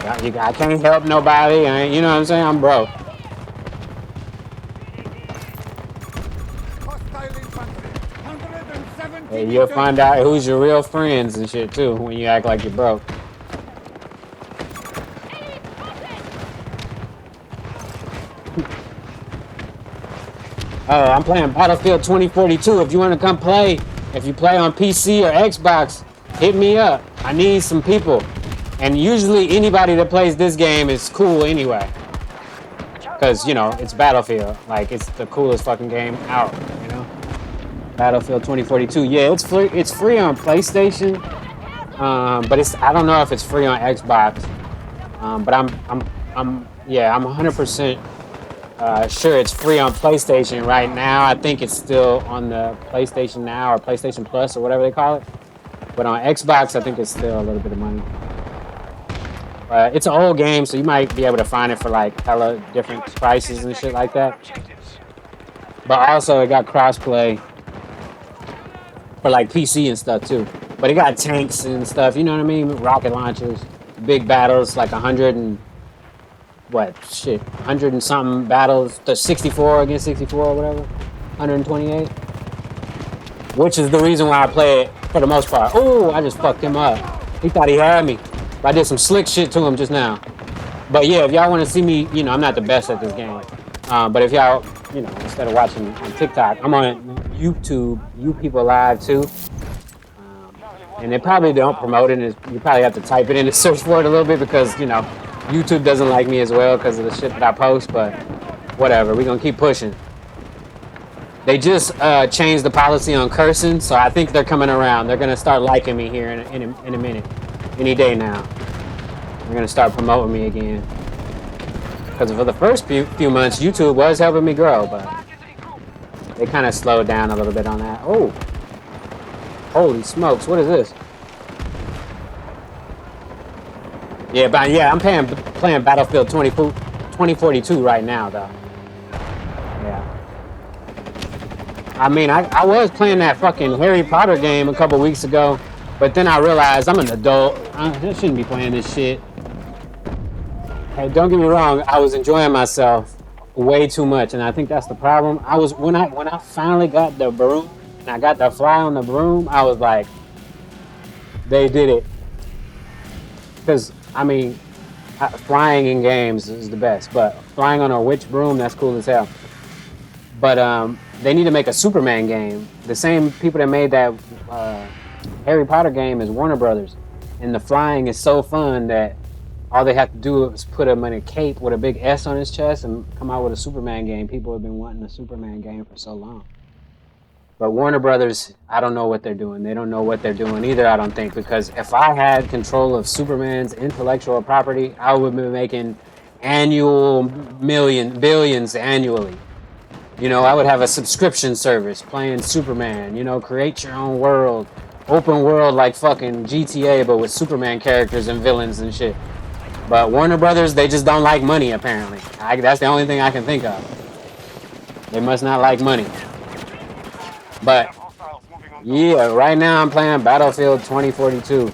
I can't help nobody. You know what I'm saying? I'm broke. Hey, you'll find out who's your real friends and shit too when you act like you're broke. I'm playing Battlefield 2042. If you want to come play, if you play on PC or Xbox, hit me up. I need some people. And usually anybody that plays this game is cool anyway. Because, you know, it's Battlefield. Like, it's the coolest fucking game out, you know? Battlefield 2042. Yeah, it's free. It's free on PlayStation. But I don't know if it's free on Xbox. But I'm 100% sure it's free on PlayStation right now. I think it's still on the PlayStation Now or PlayStation Plus or whatever they call it. But on Xbox, I think it's still a little bit of money. It's an old game, so you might be able to find it for like hella different prices and shit like that. But also, it got crossplay for like PC and stuff too. But it got tanks and stuff, you know what I mean? Rocket launchers, big battles, like 100 and something battles. The 64 against 64 or whatever, 128. Which is the reason why I play it for the most part. Oh, I just fucked him up. He thought he had me. I did some slick shit to him just now. But yeah, if y'all want to see me, you know, I'm not the best at this game. But if y'all, you know, instead of watching on TikTok, I'm on YouTube, You People Live too. And they probably don't promote it. You probably have to type it in to search for it a little bit because, you know, YouTube doesn't like me as well because of the shit that I post. But whatever, we're going to keep pushing. They just changed the policy on cursing, so I think they're coming around. They're going to start liking me here in a minute. Any day now. They're going to start promoting me again. Because for the first few months, YouTube was helping me grow, but they kind of slowed down a little bit on that. Oh! Holy smokes, what is this? Yeah, but yeah, I'm playing Battlefield 2042 right now, though. Yeah. I mean, I was playing that fucking Harry Potter game a couple weeks ago, but then I realized I'm an adult. I shouldn't be playing this shit. Hey, don't get me wrong, I was enjoying myself way too much, and I think that's the problem. When I finally got the broom, and I got to fly on the broom, I was like, they did it. Because, I mean, flying in games is the best, but flying on a witch broom, that's cool as hell. But they need to make a Superman game. The same people that made that Harry Potter game is Warner Brothers. And the flying is so fun that all they have to do is put him in a cape with a big S on his chest and come out with a Superman game. People have been wanting a Superman game for so long. But Warner Brothers, I don't know what they're doing. They don't know what they're doing either, I don't think, because if I had control of Superman's intellectual property, I would be making billions annually. You know, I would have a subscription service playing Superman, you know, create your own world, open world like fucking GTA, but with Superman characters and villains and shit. But Warner Brothers, they just don't like money, apparently. That's the only thing I can think of. They must not like money. But, yeah, right now I'm playing Battlefield 2042.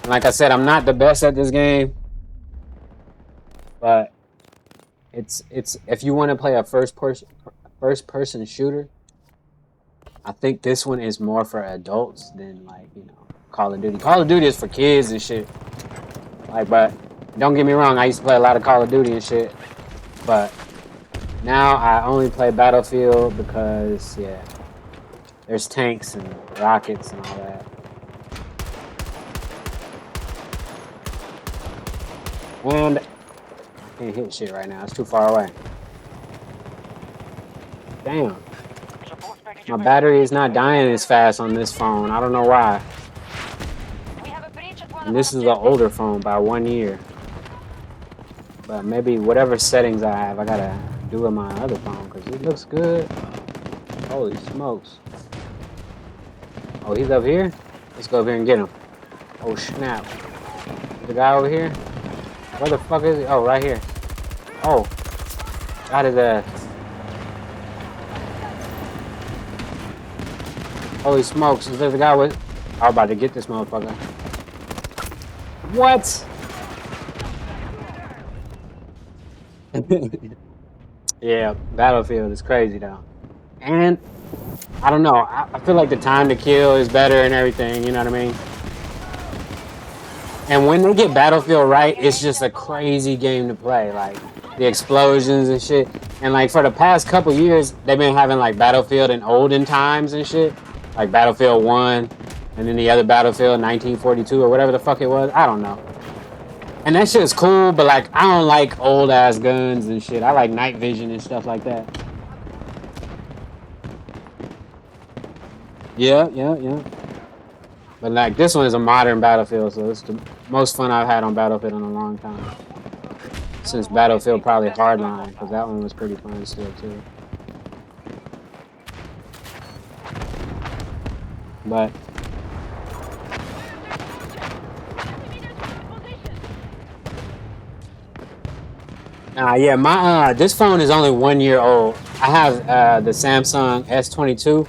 And like I said, I'm not the best at this game. But it's if you want to play a first person shooter, I think this one is more for adults than, like, you know, Call of Duty. Call of Duty is for kids and shit. Like, but don't get me wrong, I used to play a lot of Call of Duty and shit. But now I only play Battlefield because, yeah, there's tanks and rockets and all that. And can't hit shit right now. It's too far away. Damn. Support package My available. battery is not dying as fast on this phone. I don't know why. We have a breach at one And of this our is an objectives. older phone by 1 year. But maybe whatever settings I have, I gotta do with my other phone because it looks good. Holy smokes. Oh, he's up here? Let's go over here and get him. Oh, snap. The guy over here? Where the fuck is he? Oh, right here. Oh. Got his ass. Holy smokes. Is there the guy with... I'm about to get this motherfucker. What? Yeah, Battlefield is crazy though. And I don't know, I feel like the time to kill is better and everything, you know what I mean? And when they get Battlefield right, it's just a crazy game to play. Like the explosions and shit. And like for the past couple years, they've been having like Battlefield in olden times and shit. Like Battlefield 1 and then the other Battlefield 1942 or whatever the fuck it was. I don't know. And that shit is cool, but like I don't like old ass guns and shit. I like night vision and stuff like that. Yeah. But like this one is a modern Battlefield, so it's the most fun I've had on Battlefield in a long time. Since Battlefield probably Hardline, because that one was pretty fun still too. But yeah, my this phone is only 1 year old. I have the Samsung S22,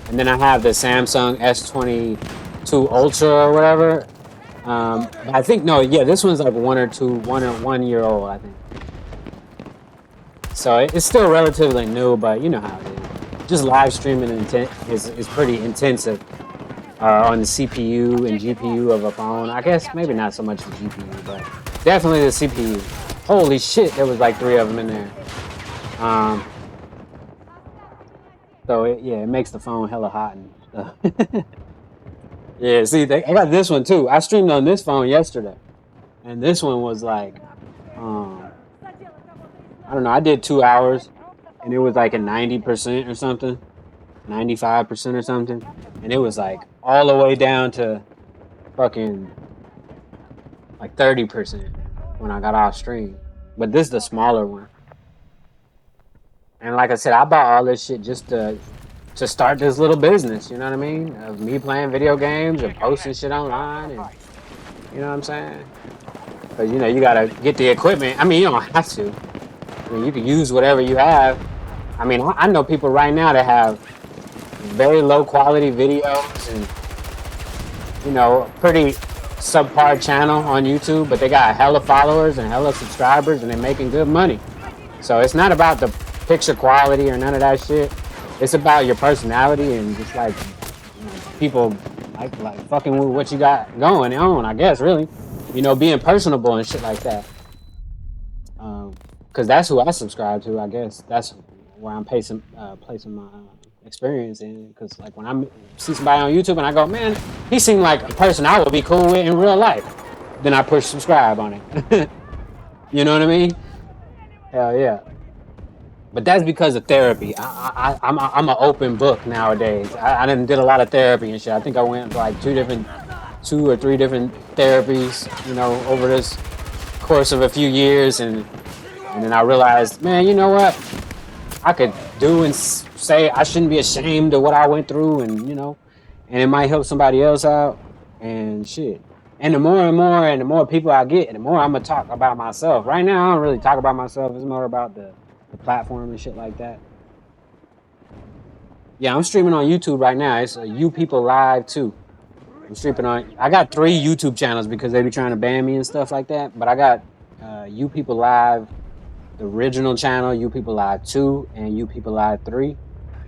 and then I have the Samsung S22 Ultra or whatever. But I think this one's like 1 year old, I think. So it's still relatively new, but you know how it is. Just live streaming is pretty intensive on the CPU and GPU of a phone. I guess maybe not so much the GPU, but definitely the CPU. Holy shit, there was like 3 of them in there. So it makes the phone hella hot and stuff. Yeah, see, I got this one too. I streamed on this phone yesterday, and this one was like, I don't know. I did 2 hours, and it was like a 90% or something, 95% or something, and it was like all the way down to fucking like 30% when I got off stream. But this is the smaller one. And like I said, I bought all this shit just to start this little business, you know what I mean? Of me playing video games and posting shit online, and you know what I'm saying? Because you gotta get the equipment. I mean, you don't have to. I mean, you can use whatever you have. I mean, I know people right now that have very low quality videos and pretty subpar channel on YouTube, but they got hella followers and hella subscribers, and they're making good money. So it's not about the picture quality or none of that shit. It's about your personality and just like people like fucking with what you got going on, I guess, really. Being personable and shit like that. Because that's who I subscribe to, I guess. That's where I'm placing my experience in. Because like when I see somebody on YouTube and I go, man, he seemed like a person I would be cool with in real life, then I push subscribe on it. You know what I mean? Hell yeah. But that's because of therapy. I'm an open book nowadays. I done did a lot of therapy and shit. I think I went to like 2 or 3 different therapies, over this course of a few years, and then I realized, man, you know what? I could do and say I shouldn't be ashamed of what I went through, and and it might help somebody else out, and shit. And the more and more people I get, the more I'm gonna talk about myself. Right now, I don't really talk about myself. It's more about the platform and shit like that. Yeah, I'm streaming on YouTube right now. It's You People Live too. I'm streaming on. I got 3 YouTube channels because they be trying to ban me and stuff like that. But I got You People Live, the original channel, You People Live 2, and You People Live 3.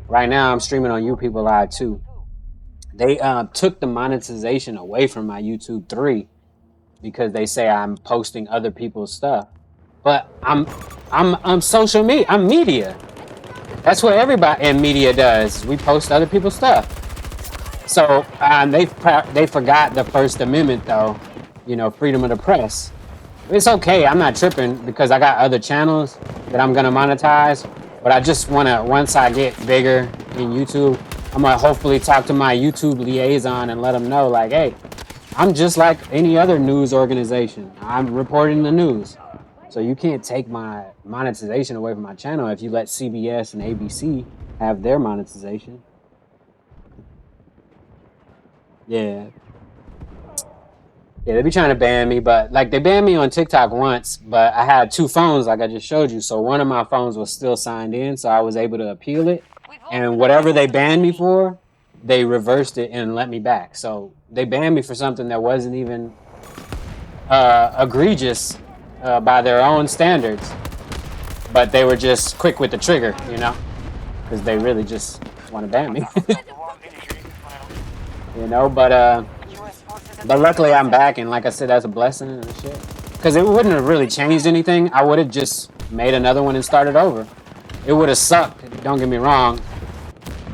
Right now, I'm streaming on You People Live 2. They took the monetization away from my YouTube 3 because they say I'm posting other people's stuff. But I'm social media. I'm media. That's what everybody in media does. We post other people's stuff. So they forgot the First Amendment, though. Freedom of the press. It's okay. I'm not tripping because I got other channels that I'm gonna monetize. But I just wanna once I get bigger in YouTube, I'm gonna hopefully talk to my YouTube liaison and let them know like, hey, I'm just like any other news organization. I'm reporting the news. So you can't take my monetization away from my channel if you let CBS and ABC have their monetization. Yeah. Yeah, they be trying to ban me, but like they banned me on TikTok once, but I had two phones like I just showed you. So one of my phones was still signed in, so I was able to appeal it. We've lost And an whatever they objective banned me already. for, they reversed it and let me back. So they banned me for something that wasn't even egregious by their own standards, but they were just quick with the trigger, you know, because they really just want to ban me, you know. US forces But attacking luckily the I'm sector. back, and like I said, that's a blessing and shit. Because it wouldn't have really changed anything. I would have just made another one and started over. It would have sucked. Don't get me wrong,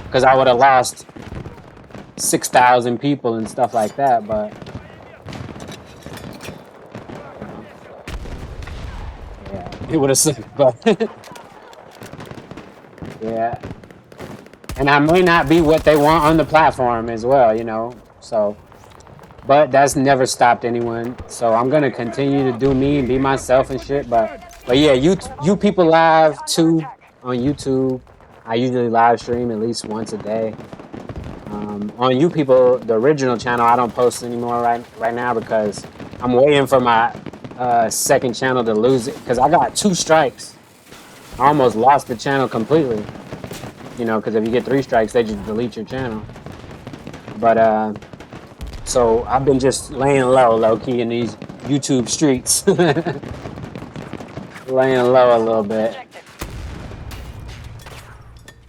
because I would have lost 6,000 people and stuff like that. But you know, yeah, it would have sucked. But yeah, and I may not be what they want on the platform as well, you know. So, but that's never stopped anyone. So I'm gonna continue to do me and be myself and shit. But yeah, you people live too on YouTube. I usually live stream at least once a day. On you people, the original channel, I don't post anymore right now because I'm waiting for my second channel to lose it because I got 2 strikes. I almost lost the channel completely. You know, because if you get 3 strikes, they just delete your channel. But so I've been just laying low key in these YouTube streets, laying low a little bit.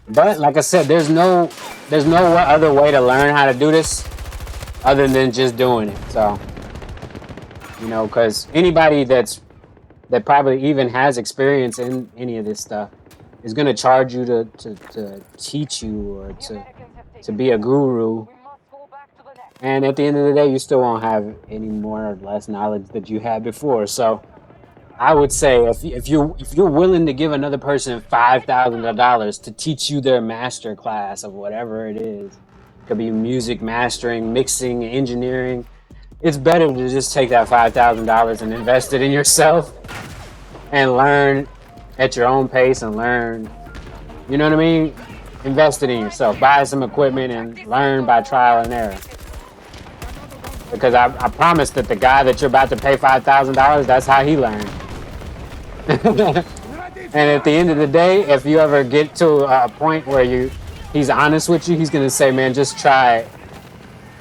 But like I said, there's no other way to learn how to do this other than just doing it. So, you know, because anybody that probably even has experience in any of this stuff is going to charge you to teach you or The Americans have to taken be a Bravo. guru. We must go back to the next. And at the end of the day, you still won't have any more or less knowledge that you had before. So I would say if you're willing to give another person $5,000 to teach you their master class of whatever it is, could be music mastering, mixing, engineering. It's better to just take that $5,000 and invest it in yourself and learn at your own pace and learn. You know what I mean? Invest it in yourself. Buy some equipment and learn by trial and error. Because I promise that the guy that you're about to pay $5,000, that's how he learned. And at the end of the day, if you ever get to a point where he's honest with you, he's gonna say, "Man, just try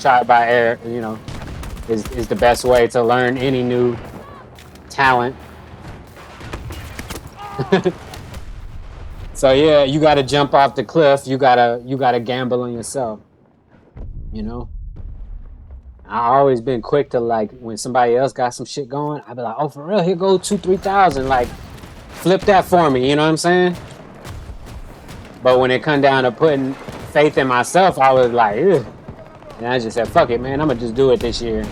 it by error." You know, is the best way to learn any new talent. So yeah, you got to jump off the cliff. You gotta gamble on yourself. You know, I always been quick to like when somebody else got some shit going, I'd be like, "Oh, for real? Here go 2,000-3,000. Like, flip that for me." You know what I'm saying? But when it come down to putting faith in myself, I was like, ugh. And I just said, fuck it, man. I'm going to just do it this year.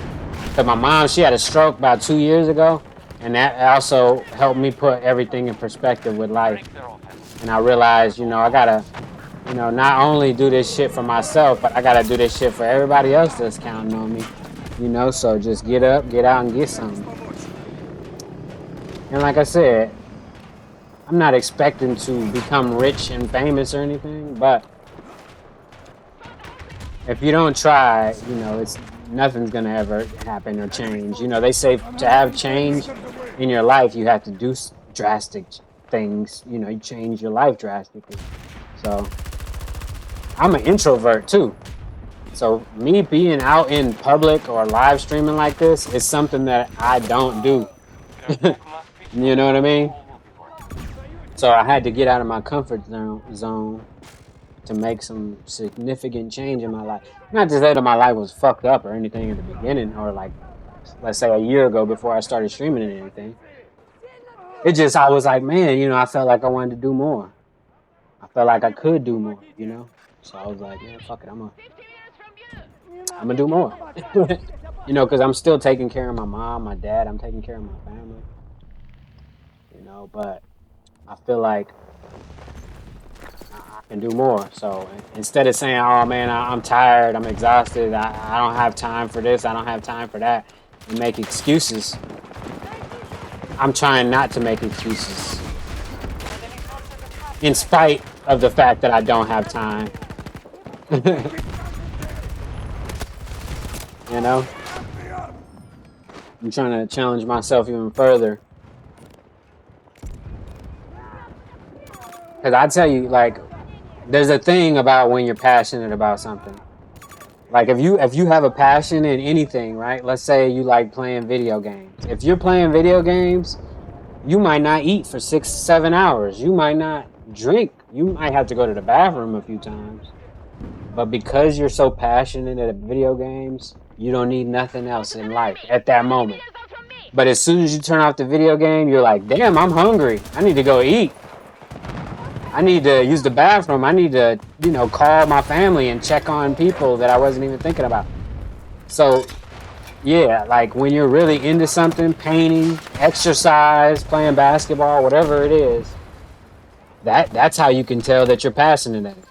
Because my mom, she had a stroke about 2 years ago. And that also helped me put everything in perspective with life. And I realized, you know, I got to, you know, not only do this shit for myself, but I got to do this shit for everybody else that's counting on me. You know, so just get up, get out, and get something. And like I said, I'm not expecting to become rich and famous or anything, but if you don't try, you know, nothing's gonna ever happen or change. You know, they say to have change in your life, you have to do drastic things. You know, you change your life drastically. So I'm an introvert too. So me being out in public or live streaming like this is something that I don't do. You know what I mean? So I had to get out of my comfort zone to make some significant change in my life. Not to say that my life was fucked up or anything in the beginning, or like, let's say a year ago before I started streaming and anything. It just, I was like, man, you know, I felt like I wanted to do more. I felt like I could do more, you know? So I was like, man, fuck it, I'm gonna do more. You know, because I'm still taking care of my mom, my dad. I'm taking care of my family. You know, but I feel like I can do more. So instead of saying, "Oh man, I'm tired, I'm exhausted, I don't have time for this, I don't have time for that," and make excuses, I'm trying not to make excuses, in spite of the fact that I don't have time. You know, I'm trying to challenge myself even further. Because I tell you, like, there's a thing about when you're passionate about something. Like if you have a passion in anything, right? Let's say you like playing video games. If you're playing video games, you might not eat for 6, 7 hours. You might not drink. You might have to go to the bathroom a few times. But because you're so passionate at video games, you don't need nothing else in life at that moment. But as soon as you turn off the video game, you're like, damn, I'm hungry. I need to go eat. I need to use the bathroom. I need to, call my family and check on people that I wasn't even thinking about. So, yeah, like when you're really into something, painting, exercise, playing basketball, whatever it is, that's how you can tell that you're passionate at it.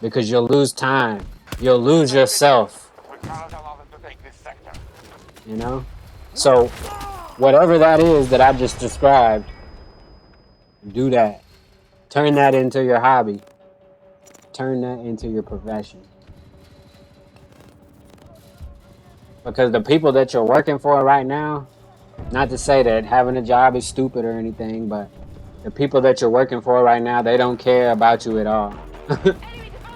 Because you'll lose time. You'll lose yourself, We cannot allow them to take this sector. you know? So, whatever that is that I just described, do that. Turn that into your hobby. Turn that into your profession. Because the people that you're working for right now, not to say that having a job is stupid or anything, but the people that you're working for right now, they don't care about you at all.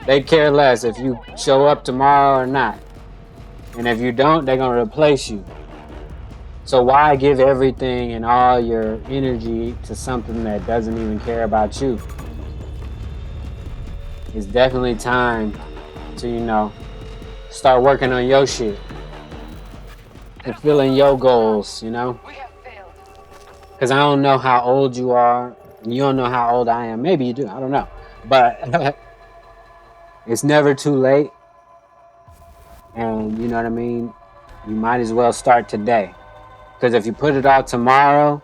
They care less if you show up tomorrow or not. And if you don't, they're going to replace you. So why give everything and all your energy to something that doesn't even care about you? It's definitely time to, start working on your shit. Fulfilling your goals, We have failed. Because I don't know how old you are. And you don't know how old I am. Maybe you do. I don't know. But it's never too late. And you know what I mean? You might as well start today. Because if you put it off tomorrow,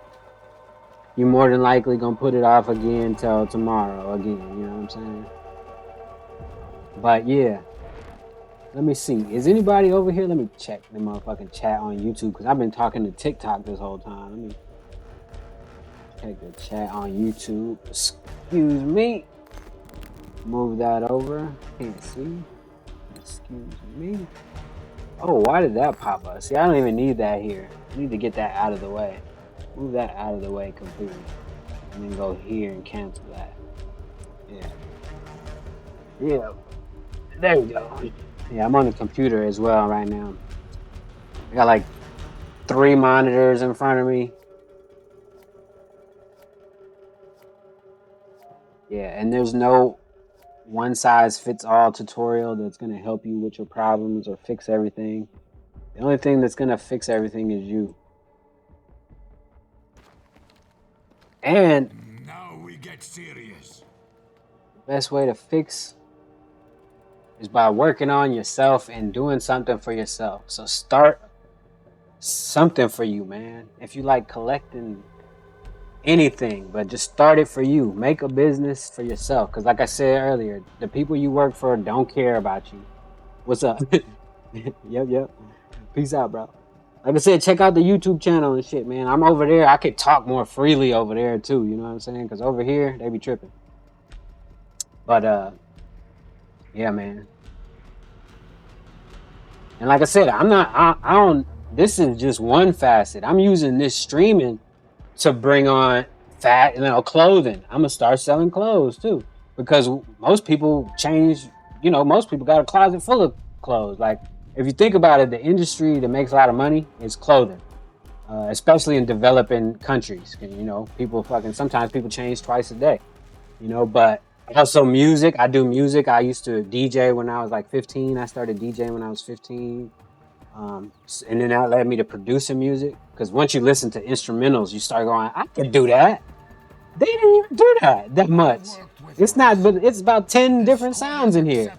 you're more than likely going to put it off again till tomorrow again. You know what I'm saying? But yeah. Let me see. Is anybody over here? Let me check the motherfucking chat on YouTube. Because I've been talking to TikTok this whole time. Let me check the chat on YouTube. Excuse me. Move that over. Can't see. Excuse me. Oh, why did that pop up? See, I don't even need that here. I need to get that out of the way. Move that out of the way completely. And then go here and cancel that. Yeah. Yeah. There we go. Yeah, I'm on the computer as well right now. I got like 3 monitors in front of me. Yeah, and there's no one-size-fits-all tutorial that's going to help you with your problems or fix everything. The only thing that's going to fix everything is you. And Now we get serious. the best way to fix is by working on yourself and doing something for yourself. So start something for you, man. If you like collecting anything, but just start it for you. Make a business for yourself. Because like I said earlier, the people you work for don't care about you. What's up? Yep. Peace out, bro. Like I said, check out the YouTube channel and shit, man. I'm over there. I could talk more freely over there too. You know what I'm saying? Because over here, they be tripping. But, yeah, man. And like I said, I don't, this is just one facet. I'm using this streaming to bring on clothing. I'm gonna start selling clothes too, because most people change. Most people got a closet full of clothes. Like if you think about it, the industry that makes a lot of money is clothing, especially in developing countries. Sometimes people change twice a day. But also music. I do music. I used to DJ when I was like 15. I started DJing when I was 15. And then that led me to producing music. Because once you listen to instrumentals, you start going, I could do that. They didn't even do that much. It's not, but it's about 10 different sounds in here.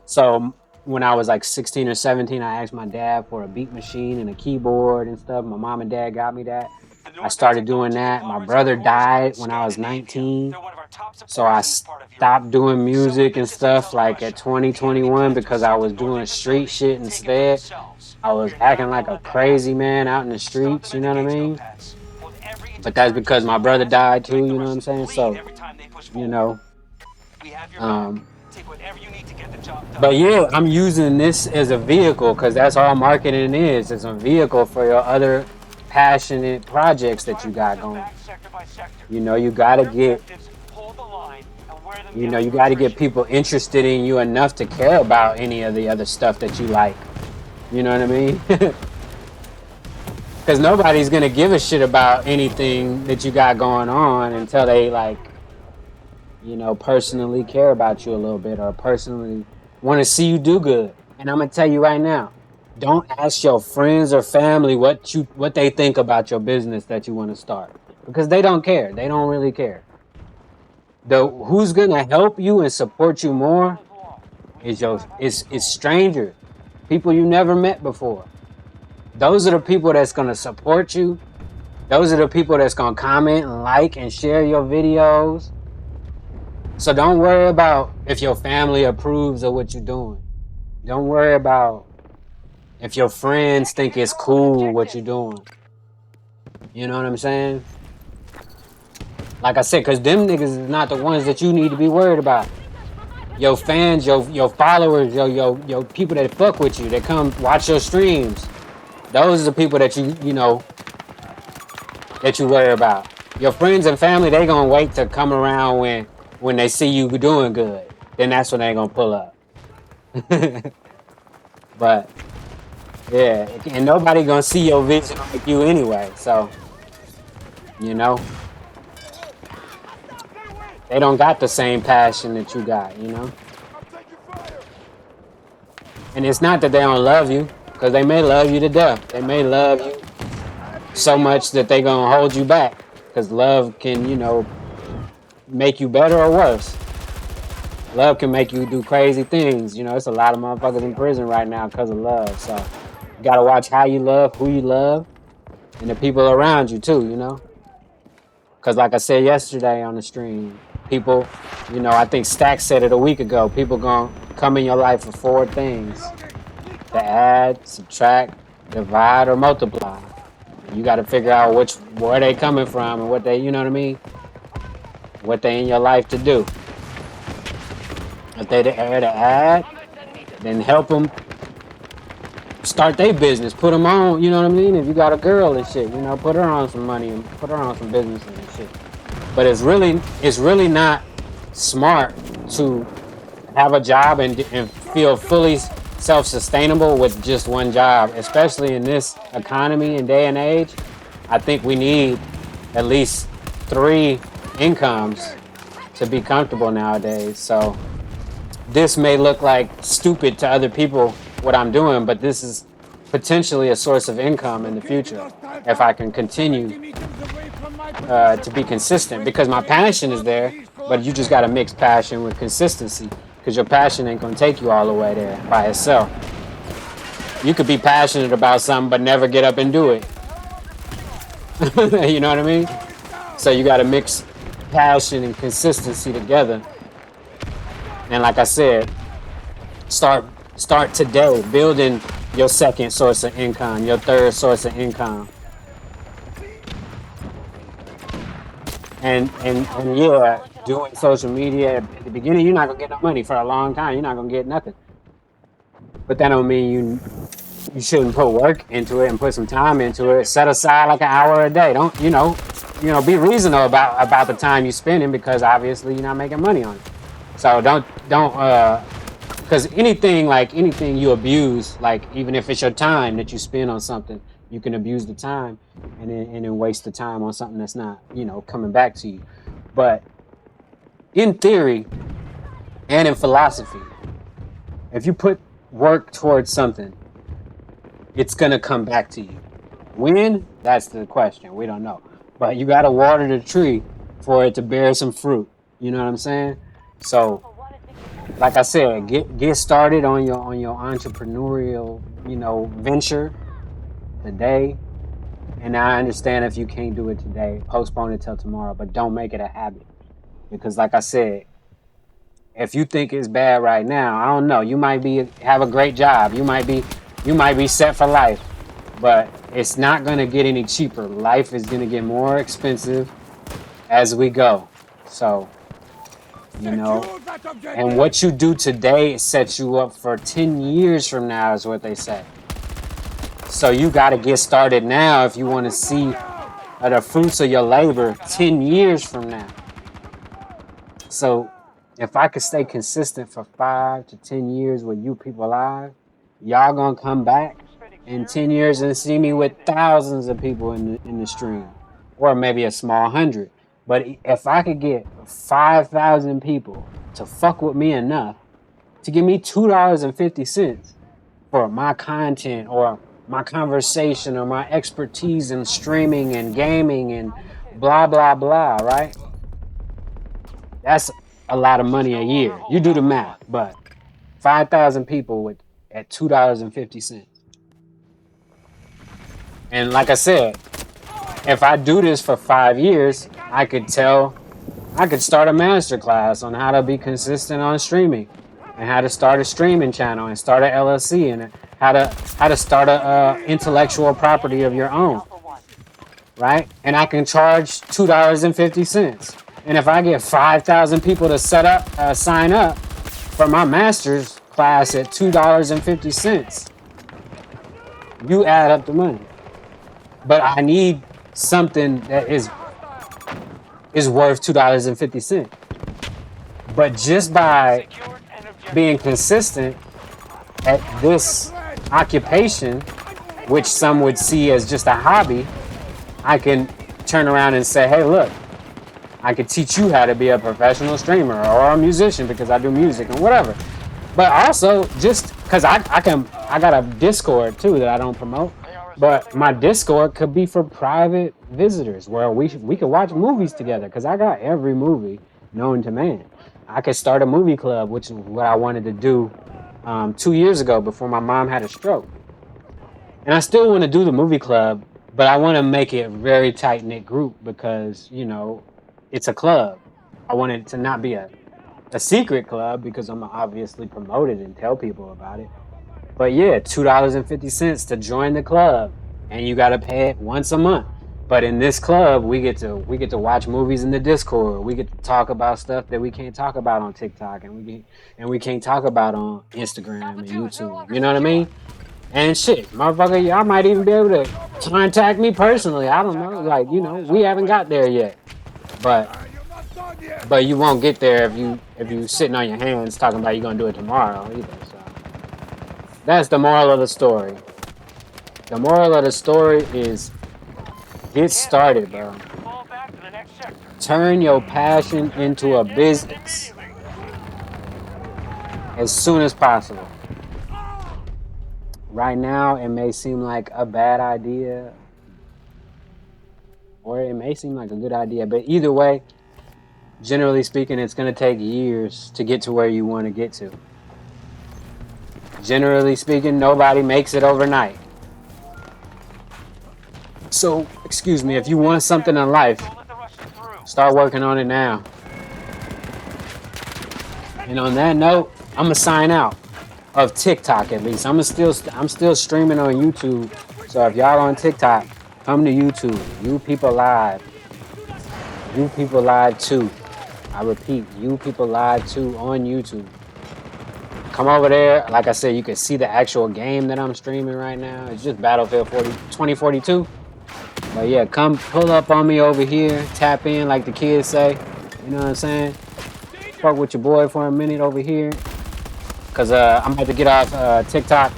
So, when I was like 16 or 17, I asked my dad for a beat machine and a keyboard and stuff. My mom and dad got me that. The I Northern started doing Technology that. My Conglomerate's brother headquarters are in died when I was Scandinavia. 19. They're one of our top So I suppliers in this part of Europe. stopped doing So we music and pitched this stuff intel to like at Russia. The enemy 2021 plans to because I assault was the doing northern street facility shit and take it for instead. themselves. I was We're acting not like gonna a let that happen. crazy man out in the Stop streets, them you at know the what I gates, mean? Lopez. Hold every inch But of that's because territory my brother fast and died make too, the you know what I'm Russians saying? bleed So, every time they push you forward. know, We have your back. um, Take whatever you need to get the job done. but yeah, I'm using this as a vehicle because that's all marketing is. It's a vehicle for your other passionate projects that you got going. Sector by sector. You know, you gotta Your get, objectives, hold the line and wear them you down know, you through gotta get attrition. people interested in you enough to care about any of the other stuff that you like. You know what I mean? Because nobody's gonna give a shit about anything that you got going on until they like, you know, personally care about you a little bit or personally want to see you do good. And I'm gonna tell you right now, don't ask your friends or family what they think about your business that you want to start because they don't care. They don't really care. Who's gonna help you and support you more is strangers, people you never met before. Those are the people that's gonna support you. Those are the people that's gonna comment and like and share your videos. So don't worry about if your family approves of what you're doing. Don't worry about if your friends think it's cool what you're doing. You know what I'm saying? Like I said, because them niggas is not the ones that you need to be worried about. Your fans, your followers, your people that fuck with you, that come watch your streams. Those are the people that you know that you worry about. Your friends and family, they gonna wait to come around when they see you doing good. Then that's when they gonna pull up. But yeah, and nobody gonna see your vision like you anyway. So you know, they don't got the same passion that you got. You know, and it's not that they don't love you, because they may love you to death. They may love you so much that they gonna hold you back, because love can, you know, make you better or worse. Love can make you do crazy things. You know, it's a lot of motherfuckers in prison right now because of love. So you gotta watch how you love, who you love, and the people around you too, you know? Because like I said yesterday on the stream, people, you know, I think Stack said it a week ago, people gonna come in your life for 4 things: to add, subtract, divide, or multiply. You got to figure out where they coming from and what they, you know what I mean? What they in your life to do. If they there to add, then help them start their business. Put them on, you know what I mean? If you got a girl and shit, you know, put her on some money and put her on some business and shit. But it's really not smart to have a job and feel fully self-sustainable with just one job, especially in this economy and day and age. I think we need at least 3 incomes to be comfortable nowadays. So this may look like stupid to other people what I'm doing, but this is potentially a source of income in the future if I can continue to be consistent, because my passion is there, but you just got to mix passion with consistency, because your passion ain't gonna take you all the way there by itself. You could be passionate about something but never get up and do it. You know what I mean? So you got to mix passion and consistency together. And like I said, start today building your second source of income, your third source of income. And yeah, doing social media at the beginning, you're not gonna get no money for a long time. You're not gonna get nothing. But that don't mean you shouldn't put work into it and put some time into it. Set aside like an hour a day. Don't be reasonable about the time you're spending, because obviously you're not making money on it. So don't because anything you abuse, like even if it's your time that you spend on something, you can abuse the time and then waste the time on something that's not, coming back to you. But in theory and in philosophy, if you put work towards something, it's gonna come back to you. When? That's the question. We don't know. But you gotta water the tree for it to bear some fruit. You know what I'm saying? So like I said, get started on your entrepreneurial, venture today. And I understand if you can't do it today, postpone it till tomorrow, but don't make it a habit. Because like I said, if you think it's bad right now, I don't know. You might have a great job. You might be set for life, but it's not gonna get any cheaper. Life is gonna get more expensive as we go. So, you know, Secure that objective. and what you do today sets you up for 10 years from now, is what they say. So you got to get started now if you want to see the fruits of your labor 10 years from now. So if I could stay consistent for 5 to 10 years with you people live, y'all gonna come back in 10 years and see me with thousands of people in the stream, or maybe a small hundred. But if I could get 5,000 people to fuck with me enough to give me $2.50 for my content or my conversation or my expertise in streaming and gaming and blah blah blah, right? That's a lot of money a year. You do the math, but 5,000 people at $2.50. And like I said, if I do this for 5 years, I could start a master class on how to be consistent on streaming, and how to start a streaming channel, and start an LLC, and how to start a intellectual property of your own, right? And I can charge $2.50. And if I get 5,000 people to sign up for my master's class at $2.50, you add up the money. But I need something that is worth $2.50. But just by being consistent at this occupation, which some would see as just a hobby, I can turn around and say, hey, look, I could teach you how to be a professional streamer or a musician, because I do music and whatever. But also, just because I got a Discord too that I don't promote. But my Discord could be for private visitors where we could watch movies together, because I got every movie known to man. I could start a movie club, which is what I wanted to do 2 years ago before my mom had a stroke. And I still want to do the movie club, but I want to make it a very tight-knit group, because, it's a club. I want it to not be a secret club, because I'm obviously promote it and tell people about it. But yeah, $2.50 to join the club, and you gotta pay it once a month. But in this club, we get to watch movies in the Discord. We get to talk about stuff that we can't talk about on TikTok, and we can't talk about on Instagram and YouTube. You know what I mean? And shit, motherfucker, y'all might even be able to contact me personally. I don't know, we haven't got there yet. But you won't get there if you sitting on your hands talking about you're gonna do it tomorrow either. So that's the moral of the story. The moral of the story is get started, bro. Turn your passion into a business as soon as possible. Right now, it may seem like a bad idea, or it may seem like a good idea, but either way, generally speaking, it's going to take years to get to where you want to get to. Generally speaking, nobody makes it overnight. So, excuse me, if you want something in life, start working on it now. And on that note, I'm going to sign out of TikTok at least. I'm still streaming on YouTube. So if y'all on TikTok, come to YouTube. You people live. You people live too. I repeat, you people live too on YouTube. Come over there. Like I said, you can see the actual game that I'm streaming right now. It's just Battlefield 2042. But yeah, come pull up on me over here. Tap in, like the kids say. You know what I'm saying? Fuck with your boy for a minute over here. Because I'm about to get off TikTok.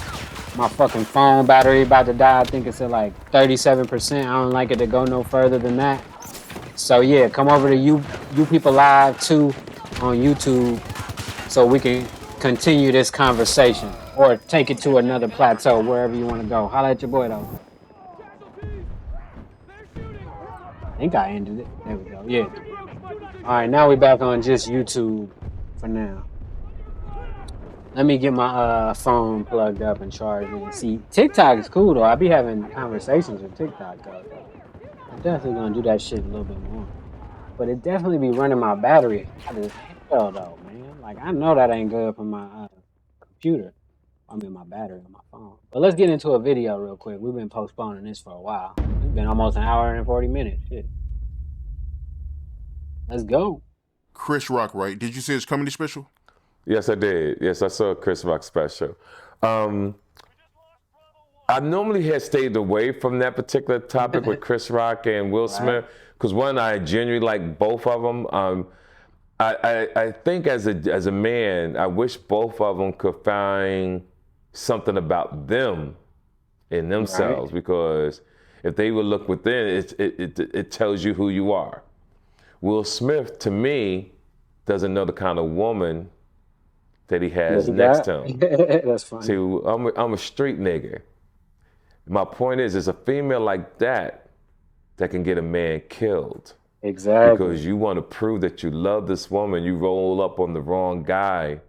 My fucking phone battery about to die. I think it's at like 37%. I don't like it to go no further than that. So yeah, come over to you people live too on YouTube, so we can continue this conversation, or take it to another plateau, wherever you want to go. Holla at your boy though. I think I ended it. There we go. Yeah. All right, now we back on just YouTube for now. Let me get my phone plugged up and charged. And see, TikTok is cool though. I be having conversations with TikTok though. I'm definitely gonna do that shit a little bit more. But it definitely be running my battery hot as hell though, man. Like I know that ain't good for my computer. I mean my battery on my phone. But let's get into a video real quick. We've been postponing this for a while. It's been almost an hour and 40 minutes. Shit. Let's go. Chris Rock, right? Did you see his comedy special? Yes, I did. Yes, I saw a Chris Rock special. I normally had stayed away from that particular topic with Chris Rock and Will Smith because one, I genuinely like both of them. I think as a man, I wish both of them could find something about them in themselves because if they would look within, it tells you who you are. Will Smith, to me, doesn't know the kind of woman that he has next to him. That's funny. See, I'm a street nigga. My point is, it's a female like that can get a man killed. Exactly. Because you want to prove that you love this woman, you roll up on the wrong guy,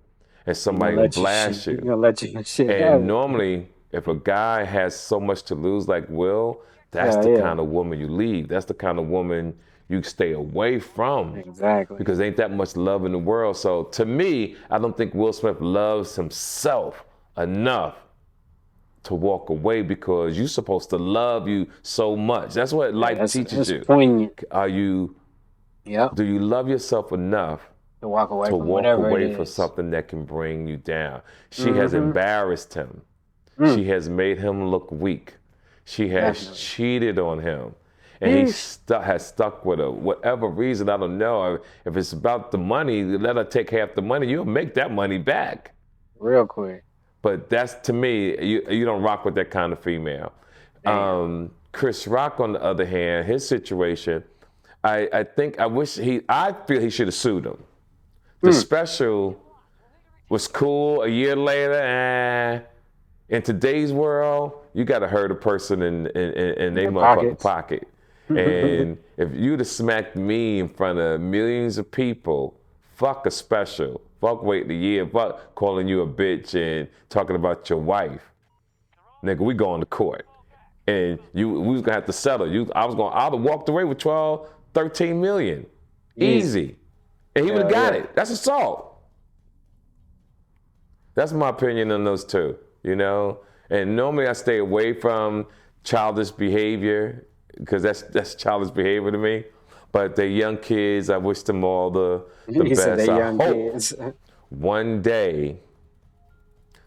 and somebody will blast you. Gonna let you shit And happen. normally, if a guy has so much to lose like Will, that's the kind of woman you leave. That's the kind of woman you stay away from. Exactly. Because ain't that much love in the world. So to me, I don't think Will Smith loves himself enough to walk away because you're supposed to love you so much. That's what life teaches you. Poignant. Do you love yourself enough to walk away from something that can bring you down? She has embarrassed him. She has made him look weak. She has cheated on him. And he has stuck with her. Whatever reason, I don't know. If it's about the money, let her take half the money. You'll make that money back. Real quick. But that's, to me, you don't rock with that kind of female. Chris Rock, on the other hand, his situation, I feel he should have sued him. The special was cool. A year later, in today's world, you got to hurt a person in their motherfucking pocket. And if you'd have smacked me in front of millions of people, fuck a special. Fuck waiting a year. Fuck calling you a bitch and talking about your wife. Nigga, we going to court. And we was gonna have to settle. I'd have walked away with 12, 13 million. Easy. And he would have got it. That's assault. That's my opinion on those two, you know? And normally I stay away from childish behavior because that's childish behavior to me. But they're young kids. I wish them all the best. I hope one day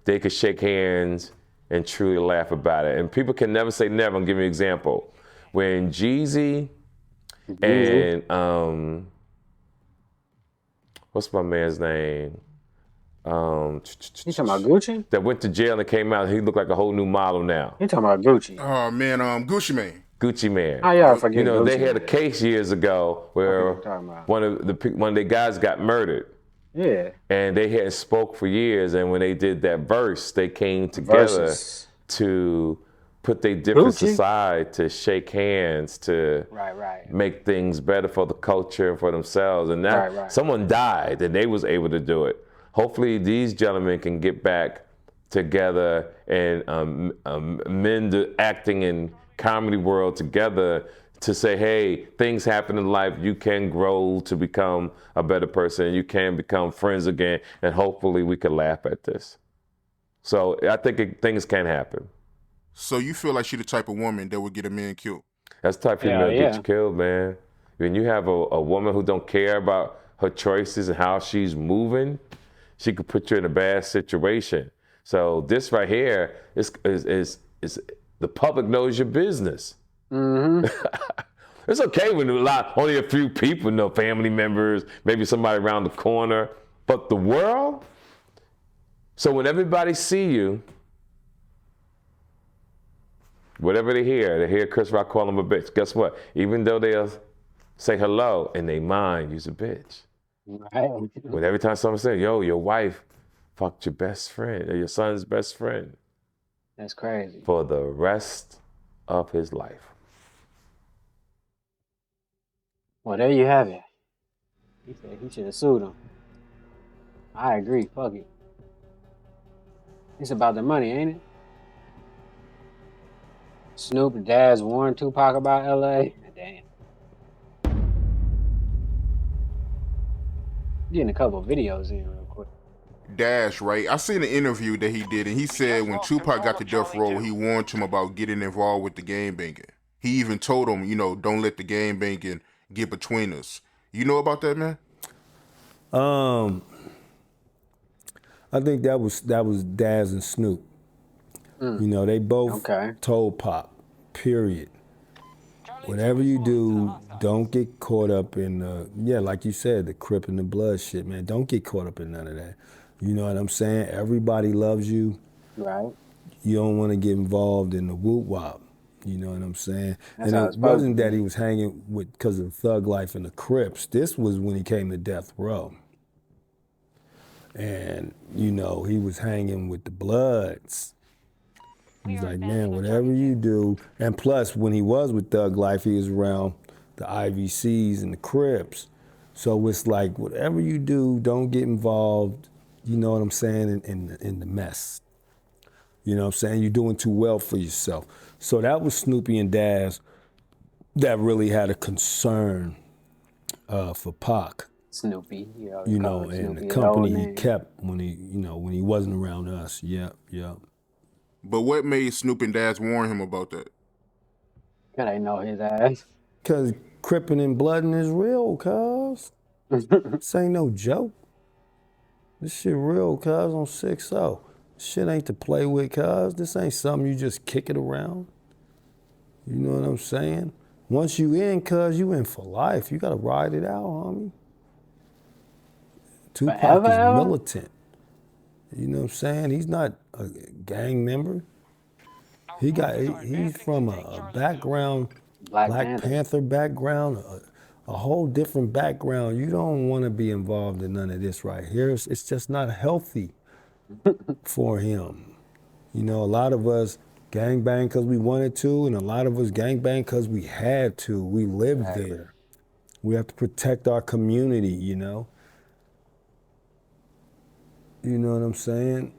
they could shake hands and truly laugh about it. And people can never say never. I'll give you an example. When Jeezy and what's my man's name? You talking about Gucci? That went to jail and came out. He looked like a whole new model now. You talking about Gucci? Oh man, Gucci Mane. Gucci Mane. Oh yeah, I forget. You know, Gucci they had a case years ago where one of the guys got murdered. Yeah. And they hadn't spoke for years, and when they did that verse, they came together to put their differences aside, to shake hands, to make things better for the culture and for themselves. And now someone died, and they was able to do it. Hopefully, these gentlemen can get back together and mend the acting and comedy world together to say, hey, things happen in life. You can grow to become a better person. You can become friends again. And hopefully we can laugh at this. So I think things can happen. So you feel like she the type of woman that would get a man killed? That's the type of female that gets you killed, man. When you have a woman who don't care about her choices and how she's moving, she could put you in a bad situation. So this right here is the public knows your business. Mm-hmm. It's okay when only a few people know, family members, maybe somebody around the corner, but the world. So when everybody see you, whatever they hear Chris Rock call him a bitch. Guess what? Even though they'll say hello, in their mind, you's a bitch. Right. When every time someone says, yo, your wife fucked your best friend or your son's best friend. That's crazy. For the rest of his life. Well, there you have it. He said he should have sued him. I agree. Fuck it. It's about the money, ain't it? Snoop Dazz warned Tupac about LA. Damn. Getting a couple videos in real quick. Dash, right? I seen an interview that he did, and he said when Tupac got to death row, he warned him about getting involved with the game banging. He even told him, you know, don't let the game banging get between us. You know about that, man? I think that was Daz and Snoop. You know, they both told Pop, period. Whatever you do, don't get caught up in, like you said, the Crip and the Blood shit, man. Don't get caught up in none of that. You know what I'm saying? Everybody loves you. Right. You don't want to get involved in the whoop wop. You know what I'm saying? That's and how it it's supposed wasn't to that be. he was hanging with because of Thug Life and the Crips. This was when he came to Death Row. And, you know, he was hanging with the Bloods. He's like, man, whatever you do. And plus, when he was with Thug Life, he was around the IVCs and the Crips. So it's like, whatever you do, don't get involved, you know what I'm saying, in the mess. You know what I'm saying? You're doing too well for yourself. So that was Snoopy and Daz that really had a concern for Pac. Snoopy, You know, and the company he kept when he wasn't around us. Yep. But what made Snoop and Daz warn him about that? God, I know his ass. Cause Crippin' and Bloodin' is real, cuz. This ain't no joke. This shit real, cuz, on 6-0. Shit ain't to play with, cuz. This ain't something you just kick it around. You know what I'm saying? Once you in, cuz, you in for life. You gotta ride it out, homie. Tupac is militant. You know what I'm saying? He's not a gang member. He's from a background, Black Panther background, a whole different background. You don't want to be involved in none of this right here. It's just not healthy for him. You know, a lot of us gangbang because we wanted to, and a lot of us gangbang because we had to. We lived there. We have to protect our community, you know? You know what I'm saying?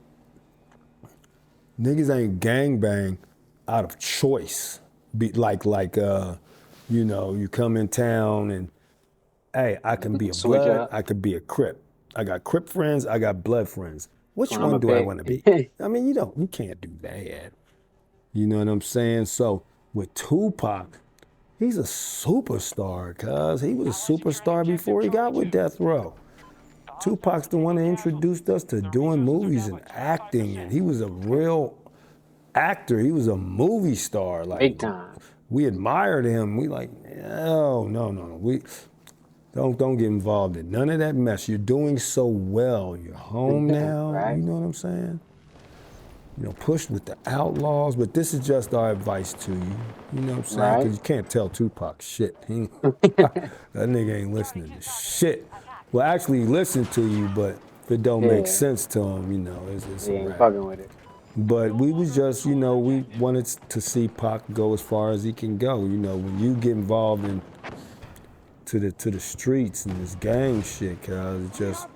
Niggas ain't gangbang out of choice. You know, you come in town and, hey, I can be a Blood, I could be a Crip. I got Crip friends, I got Blood friends. Which one do I want to be? I mean, you can't do that. You know what I'm saying? So with Tupac, he's a superstar, cuz. He was a superstar before he got with Death Row. Tupac's the one that introduced us to doing movies and acting, and he was a real actor. He was a movie star. Like, big time. We admired him. We like, no. We don't get involved in none of that mess. You're doing so well. You're home now. Right. You know what I'm saying? You know, push with the Outlaws, but this is just our advice to you. You know what I'm saying? Because you can't tell Tupac shit. That nigga ain't listening to shit. Well, actually, he listened to you, but if it don't make sense to him, you know, it's he a ain't rap. fucking with it. But we was just, you know, we wanted to see Pac go as far as he can go. You know, when you get involved in to the streets and this gang shit, cause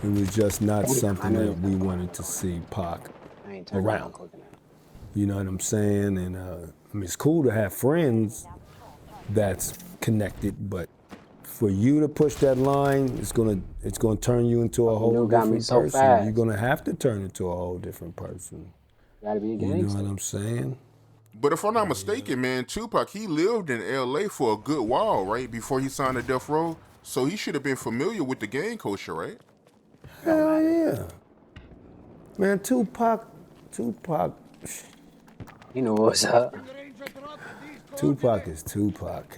it was just not something that we wanted to see Pac around. You know what I'm saying? And I mean, it's cool to have friends that's connected, but for you to push that line, it's gonna turn you into a whole different person. You're gonna have to turn into a whole different person. Gotta be a gangster. You know what I'm saying? But if I'm not mistaken, man, Tupac, he lived in LA for a good while, right? Before he signed to Death Row. So he should have been familiar with the gang culture, right? Hell yeah. Man, Tupac, you know what's up. Tupac is Tupac.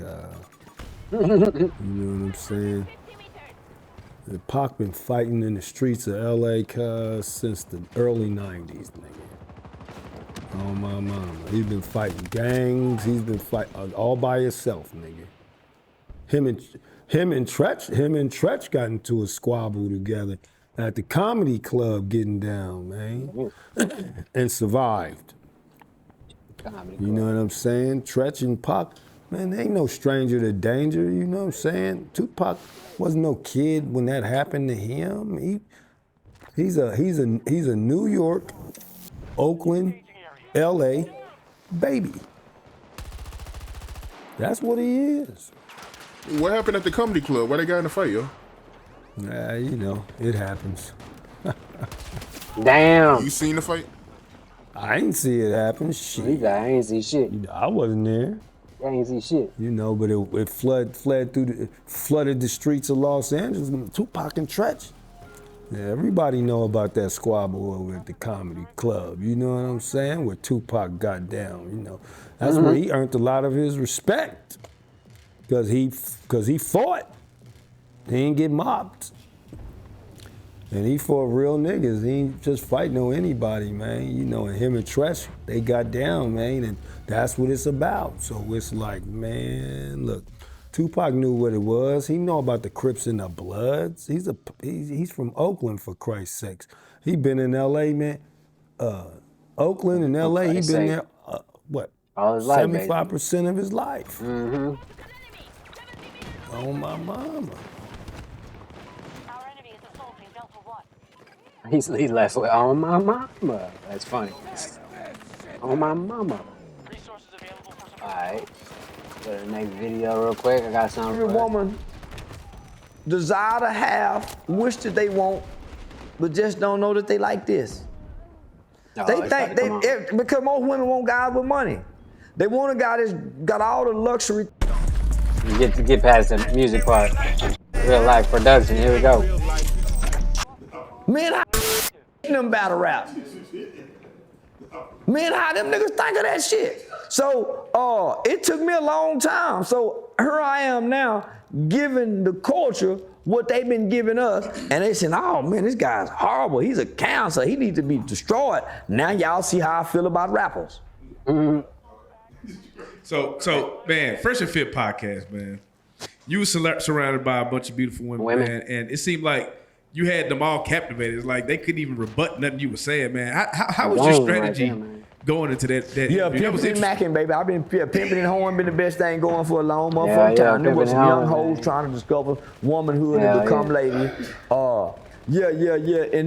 You know what I'm saying? Pac been fighting in the streets of LA, cuz, since the early 90s, nigga. Oh my mama. He's been fighting gangs. He's been fighting all by himself, nigga. Him and Tretch got into a squabble together at the comedy club getting down, man. And survived. You know what I'm saying? Tretch and Pac, man, they ain't no stranger to danger, you know what I'm saying? Tupac wasn't no kid when that happened to him. He's a New York, Oakland, LA baby. That's what he is. What happened at the comedy club? Why they got in a fight, yo? Nah, you know, it happens. Damn. You seen the fight? I ain't see it happen. You Shit. got, I ain't see shit. I wasn't there. I ain't see shit. You know, but it flooded the streets of Los Angeles. Tupac and Tretch. Yeah, everybody know about that squabble over at the comedy club. You know what I'm saying? Where Tupac got down. You know, that's where he earned a lot of his respect. Cause he fought. He didn't get mobbed. And he fought real niggas. He ain't just fighting no anybody, man. You know, and him and Tretch, they got down, man, and that's what it's about. So it's like, man, look, Tupac knew what it was. He know about the Crips and the Bloods. He's from Oakland, for Christ's sakes. He been in L.A., man. Oakland and L.A., he been there, what? All his life, 75% of his life. Mm-hmm. Oh, my mama. He left with, oh my mama. That's funny. Oh my mama. Alright. Go to the next video real quick. I got something. Every woman desire to have, wish that they want, but just don't know that they like this. Oh, They think because most women want guys with money. They want a guy that's got all the luxury. Get past the music part. Real life production. Here we go. Men, how them battle rap? Men, how them niggas think of that shit? So, it took me a long time. So here I am now, giving the culture what they've been giving us, and they saying, "Oh man, this guy's horrible. He's a cancer. He needs to be destroyed." Now y'all see how I feel about rappers. Mm-hmm. So man, Fresh and Fit podcast, man. You were surrounded by a bunch of beautiful women, man, and it seemed like you had them all captivated. It's like they couldn't even rebut nothing you were saying, man. How was your strategy going into that? Yeah, pimping and macking, baby. I've been pimping and hoeing, been the best thing going for a long motherfucking time. There was some young hoes trying to discover womanhood and become lady. And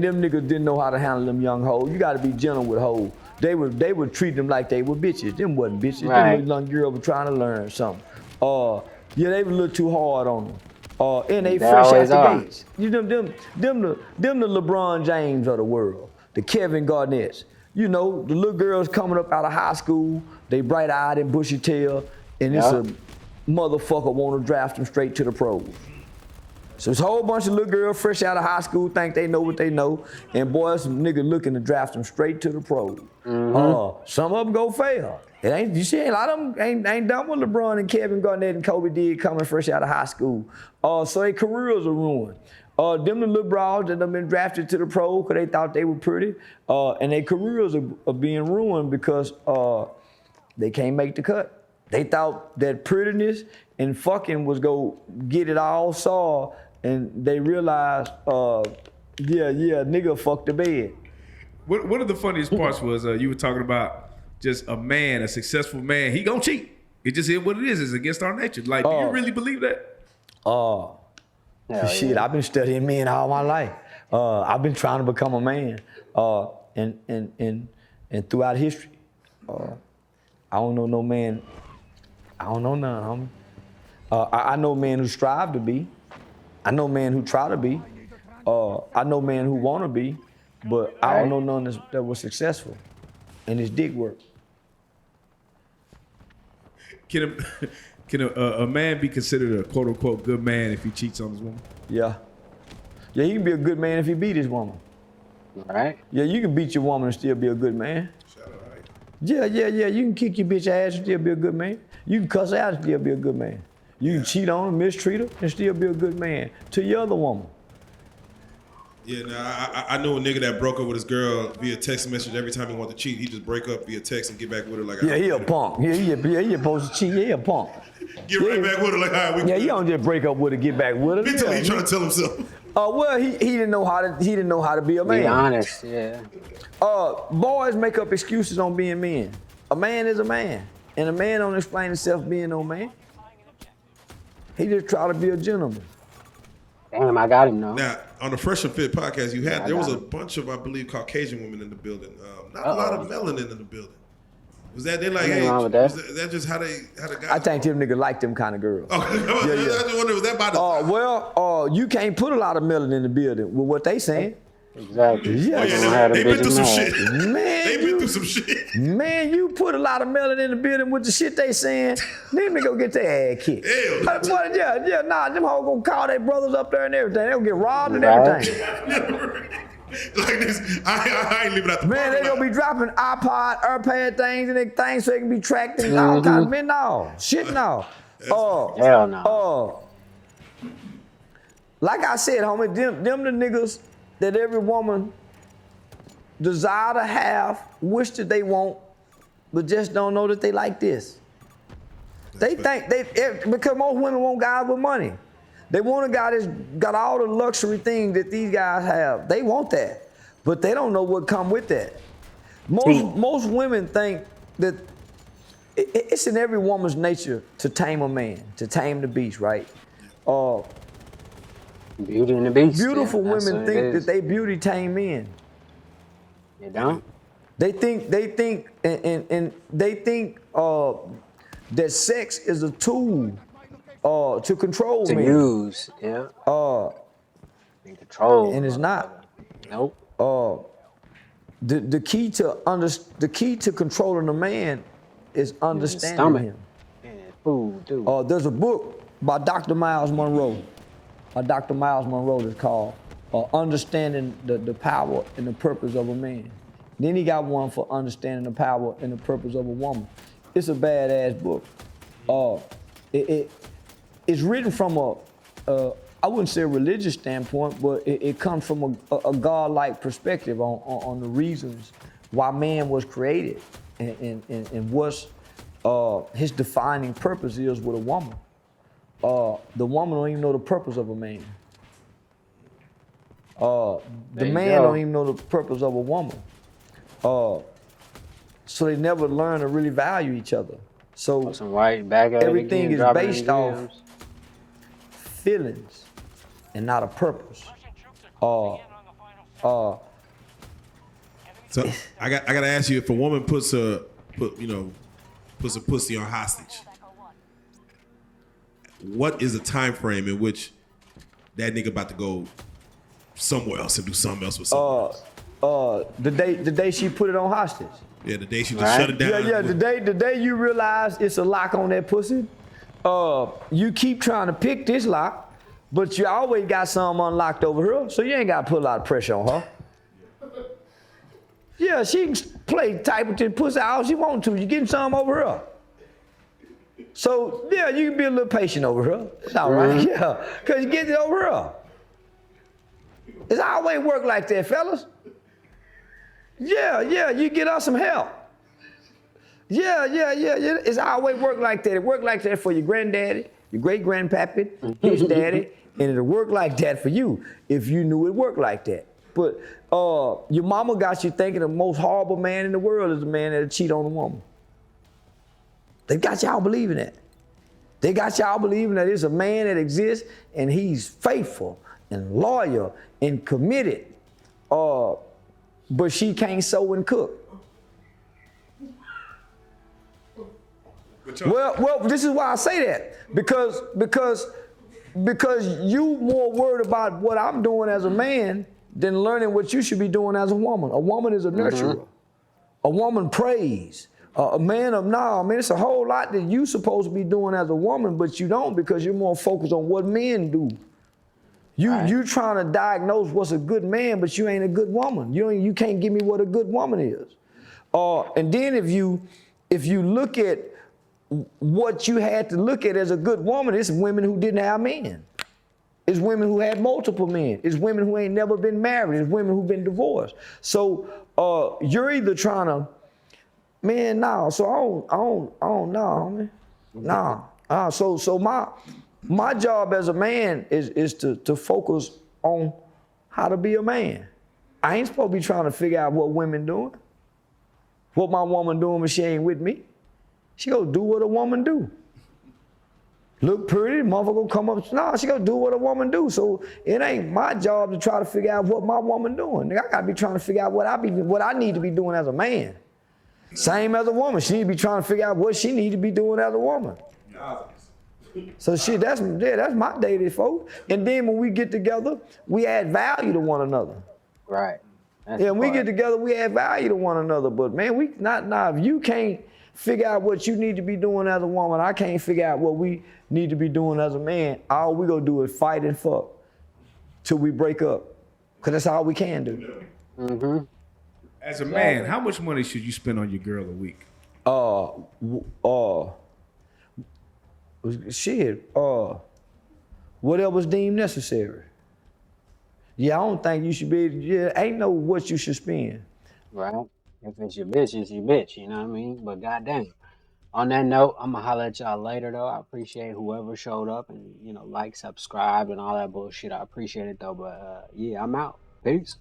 them niggas didn't know how to handle them young hoes. You got to be gentle with hoes. They would treat them like they were bitches. Them wasn't bitches. Right. Them young girls were trying to learn something. They were a little too hard on them. And they fresh out the gates. You know, them the LeBron James of the world, the Kevin Garnett's. You know, the little girls coming up out of high school, they bright-eyed and bushy-tailed, and it's a motherfucker want to draft them straight to the pros. So it's a whole bunch of little girls fresh out of high school think they know what they know, and boys, some niggas looking to draft them straight to the pros. Mm-hmm. Some of them go fail. It ain't, you see, a lot of them ain't done what LeBron and Kevin Garnett and Kobe did coming fresh out of high school. So their careers are ruined. Them the little broads that have been drafted to the pro because they thought they were pretty, and their careers are being ruined because they can't make the cut. They thought that prettiness and fucking was go get it all saw, and they realized, nigga fucked the bed. One of the funniest parts was you were talking about just a man, a successful man, he gonna cheat. It just is what it is. It's against our nature. Like, do you really believe that? Shit, I've been studying men all my life. I've been trying to become a man, and throughout history, I don't know no man. I don't know none, homie. I know men who strive to be. I know men who try to be. I know men who want to be, but I don't know none that was successful, and it's dick work. Can a man be considered a quote unquote good man if he cheats on his woman? Yeah, he can be a good man if he beat his woman. Right? Yeah, you can beat your woman and still be a good man. Yeah. You can kick your bitch ass and still be a good man. You can cuss out and still be a good man. You can cheat on her, mistreat her, and still be a good man to your other woman. Yeah, nah, I know a nigga that broke up with his girl via text message. Every time he wanted to cheat, he just break up via text and get back with her like. Yeah, he a punk. Yeah, he supposed to cheat. Yeah, he a punk. Get right back with her like, all right. You don't just break up with her, get back with her. He trying to tell himself. Well, he didn't know how to be a man. Be honest, yeah. Boys make up excuses on being men. A man is a man, and a man don't explain himself being no man. He just try to be a gentleman. Damn, I got him now. Now, on the Fresh and Fit podcast you had, there was a bunch of, I believe, Caucasian women in the building. Not a lot of melanin in the building. Was that they like? Hey, was that just how the guys? I think them niggas like them kind of girls. I just wonder, was that by the? You can't put a lot of melanin in the building with what they saying. Exactly. Yeah, they been through some shit. Man, they been through some shit. Man, you put a lot of melanin in the building with the shit they saying, then they go get their ass kicked. Them hoes gonna call their brothers up there and everything. They'll get robbed and everything. Like this, I ain't leaving out the man, they gonna be dropping iPod, AirPad things and things so they can be tracked and all kinds of men. No, shit, no. Hell no. Like I said, homie, them the niggas that every woman desire to have, wish that they want, but just don't know that they like this. They think because most women want guys with money. They want a guy that's got all the luxury things that these guys have. They want that, but they don't know what come with that. Most women think that it's in every woman's nature to tame a man, to tame the beast, right? Beauty and the Beast. Beautiful women think that they beauty tame men. You don't? They think and they think that sex is a tool to control men. To use, yeah. And control. And it's not. Nope. The key to controlling a man is understanding him. And food, too. There's a book by Dr. Miles Monroe. Dr. Miles Monroe is called Understanding the Power and the Purpose of a Man. Then he got one for Understanding the Power and the Purpose of a Woman. It's a badass book. It's written from I wouldn't say a religious standpoint, but it comes from a God-like perspective on the reasons why man was created and what's his defining purpose is with a woman. The woman don't even know the purpose of a man. The man don't even know the purpose of a woman. So they never learn to really value each other. So everything is based off feelings and not a purpose. So I gotta ask you, if a woman puts a pussy on hostage, what is the time frame in which that nigga about to go somewhere else and do something else with someone else? The day she put it on hostage. Yeah, the day she just shut it down. Yeah, the day you realize it's a lock on that pussy. You keep trying to pick this lock, but you always got something unlocked over her, so you ain't got to put a lot of pressure on her. Yeah, she can play type with the pussy all she wants to. You getting something over her. So, yeah, you can be a little patient over her. It's all right, yeah, because you get it over her. It's always work like that, fellas. Yeah, you get us some help. Yeah. It's always work like that. It worked like that for your granddaddy, your great-grandpappy, his daddy, and it'll work like that for you if you knew it worked like that. But your mama got you thinking the most horrible man in the world is the man that'll cheat on a woman. They got y'all believing that. They got y'all believing that it's a man that exists and he's faithful and loyal and committed. But she can't sew and cook. Well, this is why I say that. Because you more worried about what I'm doing as a man than learning what you should be doing as a woman. A woman is a nurturer. A woman prays. A man it's a whole lot that you supposed to be doing as a woman, but you don't because you're more focused on what men do. You trying to diagnose what's a good man, but you ain't a good woman. You can't give me what a good woman is. And then if you look at what you had to look at as a good woman, it's women who didn't have men. It's women who had multiple men. It's women who ain't never been married. It's women who've been divorced. So you're either trying to, man, nah. So I don't know, man. Nah. So my job as a man is to focus on how to be a man. I ain't supposed to be trying to figure out what women doing. What my woman doing when she ain't with me. She go do what a woman do. look pretty, the motherfucker gonna come up. Nah, she gonna do what a woman do. So it ain't my job to try to figure out what my woman doing. Nigga, I gotta be trying to figure out what I need to be doing as a man. Same as a woman. She need to be trying to figure out what she need to be doing as a woman. So shit, that's my daily folks. And then when we get together, we add value to one another. Right. When we get together, we add value to one another. But man, if you can't figure out what you need to be doing as a woman, I can't figure out what we need to be doing as a man. All we gonna do is fight and fuck till we break up. Cause that's all we can do. Mm-hmm. As a man, how much money should you spend on your girl a week? Whatever's deemed necessary. Yeah, I don't think you should be. Yeah, ain't no what you should spend. Right. If it's your bitch, it's your bitch. You know what I mean? But goddamn. On that note, I'm gonna holler at y'all later though. I appreciate whoever showed up and like, subscribed, and all that bullshit. I appreciate it though. But yeah, I'm out. Peace.